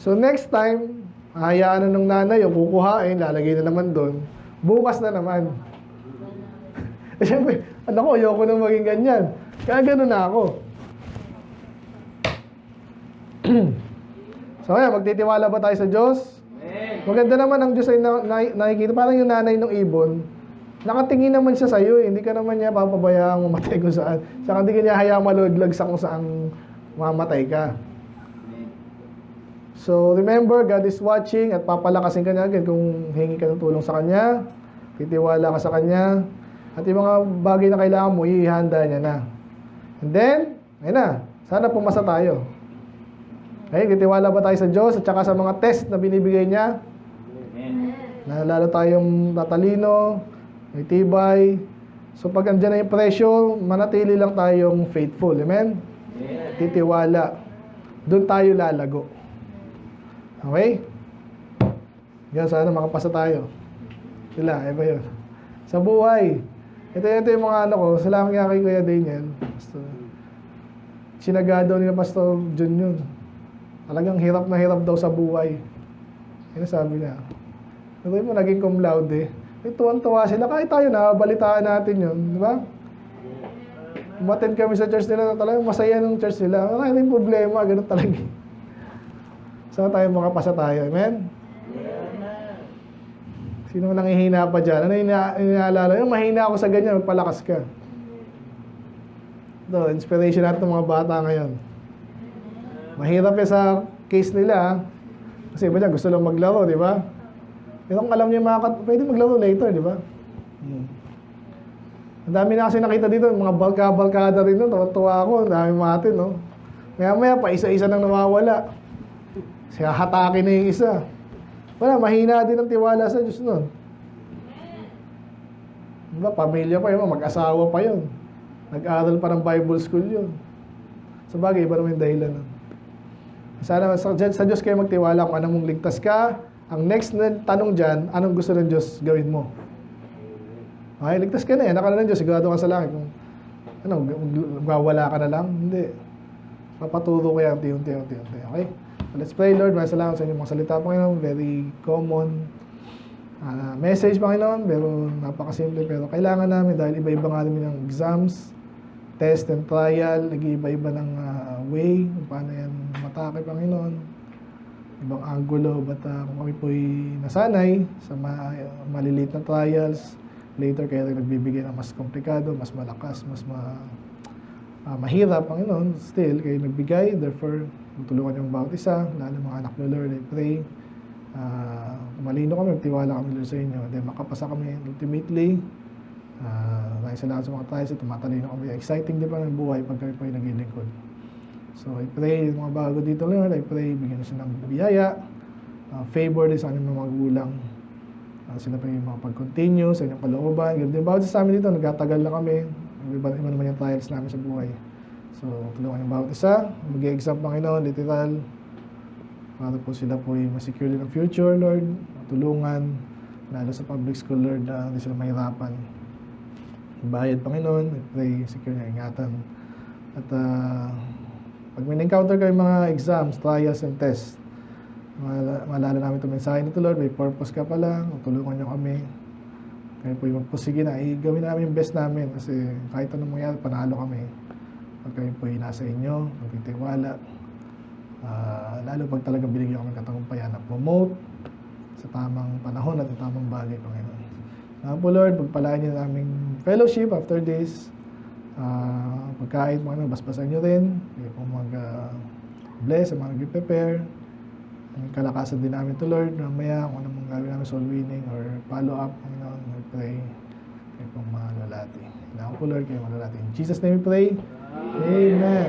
So next time, hayaan na ng nanay o kukuhain, lalagay na naman doon. Bukas na naman. Eh syempre, ayoko nang maging ganyan. Kaya ganun na ako. So ayan, magtitiwala ba tayo sa Diyos? Maganda naman ang Diyos ay nakikita. Parang yung nanay ng ibon, nakatingin naman siya sa'yo eh. Hindi ka naman niya papabayaan mamatay kung saan. Saka hindi ka niya hayaan maludlag sa kung saan mamatay ka. So, remember, God is watching at papalakasin ka niya agad kung hingi ka ng tulong sa Kanya, titiwala ka sa Kanya, at yung mga bagay na kailangan mo, ihanda niya na. And then, ayun na, sana pumasa tayo. Okay, titiwala ba tayo sa Diyos at saka sa mga test na binibigay niya? Na lalo tayong tatalino, may tibay. So, pag andyan na yung pressure, manatili lang tayong faithful. Amen? Titiwala. Doon tayo lalago. Okay? Yan, sana makapasa tayo. Sila, iba yun. Sa buhay. Ito yung mga ko. Salamat nga kay Kuya Daniel. Sinagado nila Pastor John yun. Talagang hirap na hirap daw sa buhay. Yan sabi niya. Ito mo, naging cum laude. Tuwan-tuwa sila. Kahit tayo, nakabalitaan natin yun. Di ba? Umattend kami sa church nila. Talagang masaya ng church nila. Wala yung problema. Ganun talaga. Saan tayo makapasa tayo? Amen? Sino nangihina pa dyan? Ano inaalala? Yung mahina ako sa ganyan, magpalakas ka. Ito, inspiration natin ng mga bata ngayon. Mahirap yan sa case nila. Kasi iba dyan, gusto lang maglaro, di ba? Pero kung alam niyo pwede maglaro later, di ba? Ang dami na kasi nakita dito, mga balka-balkada rin doon. Tawa-tawa ako, ang dami matin, no? Maya-maya, pa isa-isa nang nawawala. Siya hatake na yung isa. Wala, mahina din ang tiwala sa Diyos nun. Diba, pamilya pa yun, mag-asawa pa yun. Nag-aral pa ng Bible school yun. Sa bagay, iba naman yung dahilan nun. Sana sa Diyos kayo magtiwala kung anong mong ligtas ka. Ang next na tanong dyan, anong gusto ng Diyos gawin mo? Okay, ligtas ka na eh. Nakala ng Diyos, sigurado ka sa langit. Kung magwawala ka na lang, hindi. Papaturo ko yan, unti-unti. Okay? Let's pray, Lord. Maraming salamat sa inyong mga salita, Panginoon. Very common message, Panginoon. Pero napakasimple. Pero kailangan namin dahil iba-iba nga namin ng exams, test and trial. Nag-iiba-iba ng way kung paano yan matake, Panginoon. Ibang angulo. But kung kami po'y nasanay sa maliliit na trials, later kayo rin nagbibigay ng mas komplikado, mas malakas, mas mahirap, Panginoon. Still, kayo nagbigay. Therefore, tutulungan yung bawat isa, lalo mga anak ni Lord, I pray. Malino kami, magtiwala kami Lord sa inyo. Then makapasa kami ultimately. Maraming salamat sa mga trials at tumatalino kami. Exciting din pa ng buhay pag kami po yung naglilingkod. So I pray, mga bago dito Lord, I pray, bigyan siya ng biyaya, favor din sa aming mga magulang. Sila pa yung mga pag-continue sa inyong kalooban. Ganun din, bawat sa amin dito, nagtatagal na kami. Iba naman yung trials namin sa buhay. So, tulungan yung bawat isa. Mag-exam, Panginoon, literal. para po sila po yung masecure ng future, Lord, tulungan, lalo sa public school, Lord, na hindi sila mahirapan. Bayad, Panginoon, we pray, secure na ingatan. At pag may encounter kayo mga exams, trials, and tests, maalala namin ito mensahe nito, Lord, may purpose ka pa lang, tulungan niyo kami. Kaya po yung magpusige na, gawin namin yung best namin kasi kahit anong mangyari, panalo kami. Pag kayo po yung nasa inyo, magtitiwala, lalo pag talagang binigyan kami katagumpayan na promote sa tamang panahon at sa tamang bagay, Panginoon. Po, Lord, pagpalaan niyo naming fellowship after this, pagkain, Panginoon, basbasan niyo rin, kayo po mag-bless, mga nag-prepare, ang kalakasan din namin to, Lord, mamaya kung ano mong gawin namin soul winning or follow-up, Panginoon, we pray, kayo pong mga lalati. Kailangan po, Lord, kayo mga lalati. In Jesus' name we pray, Amen.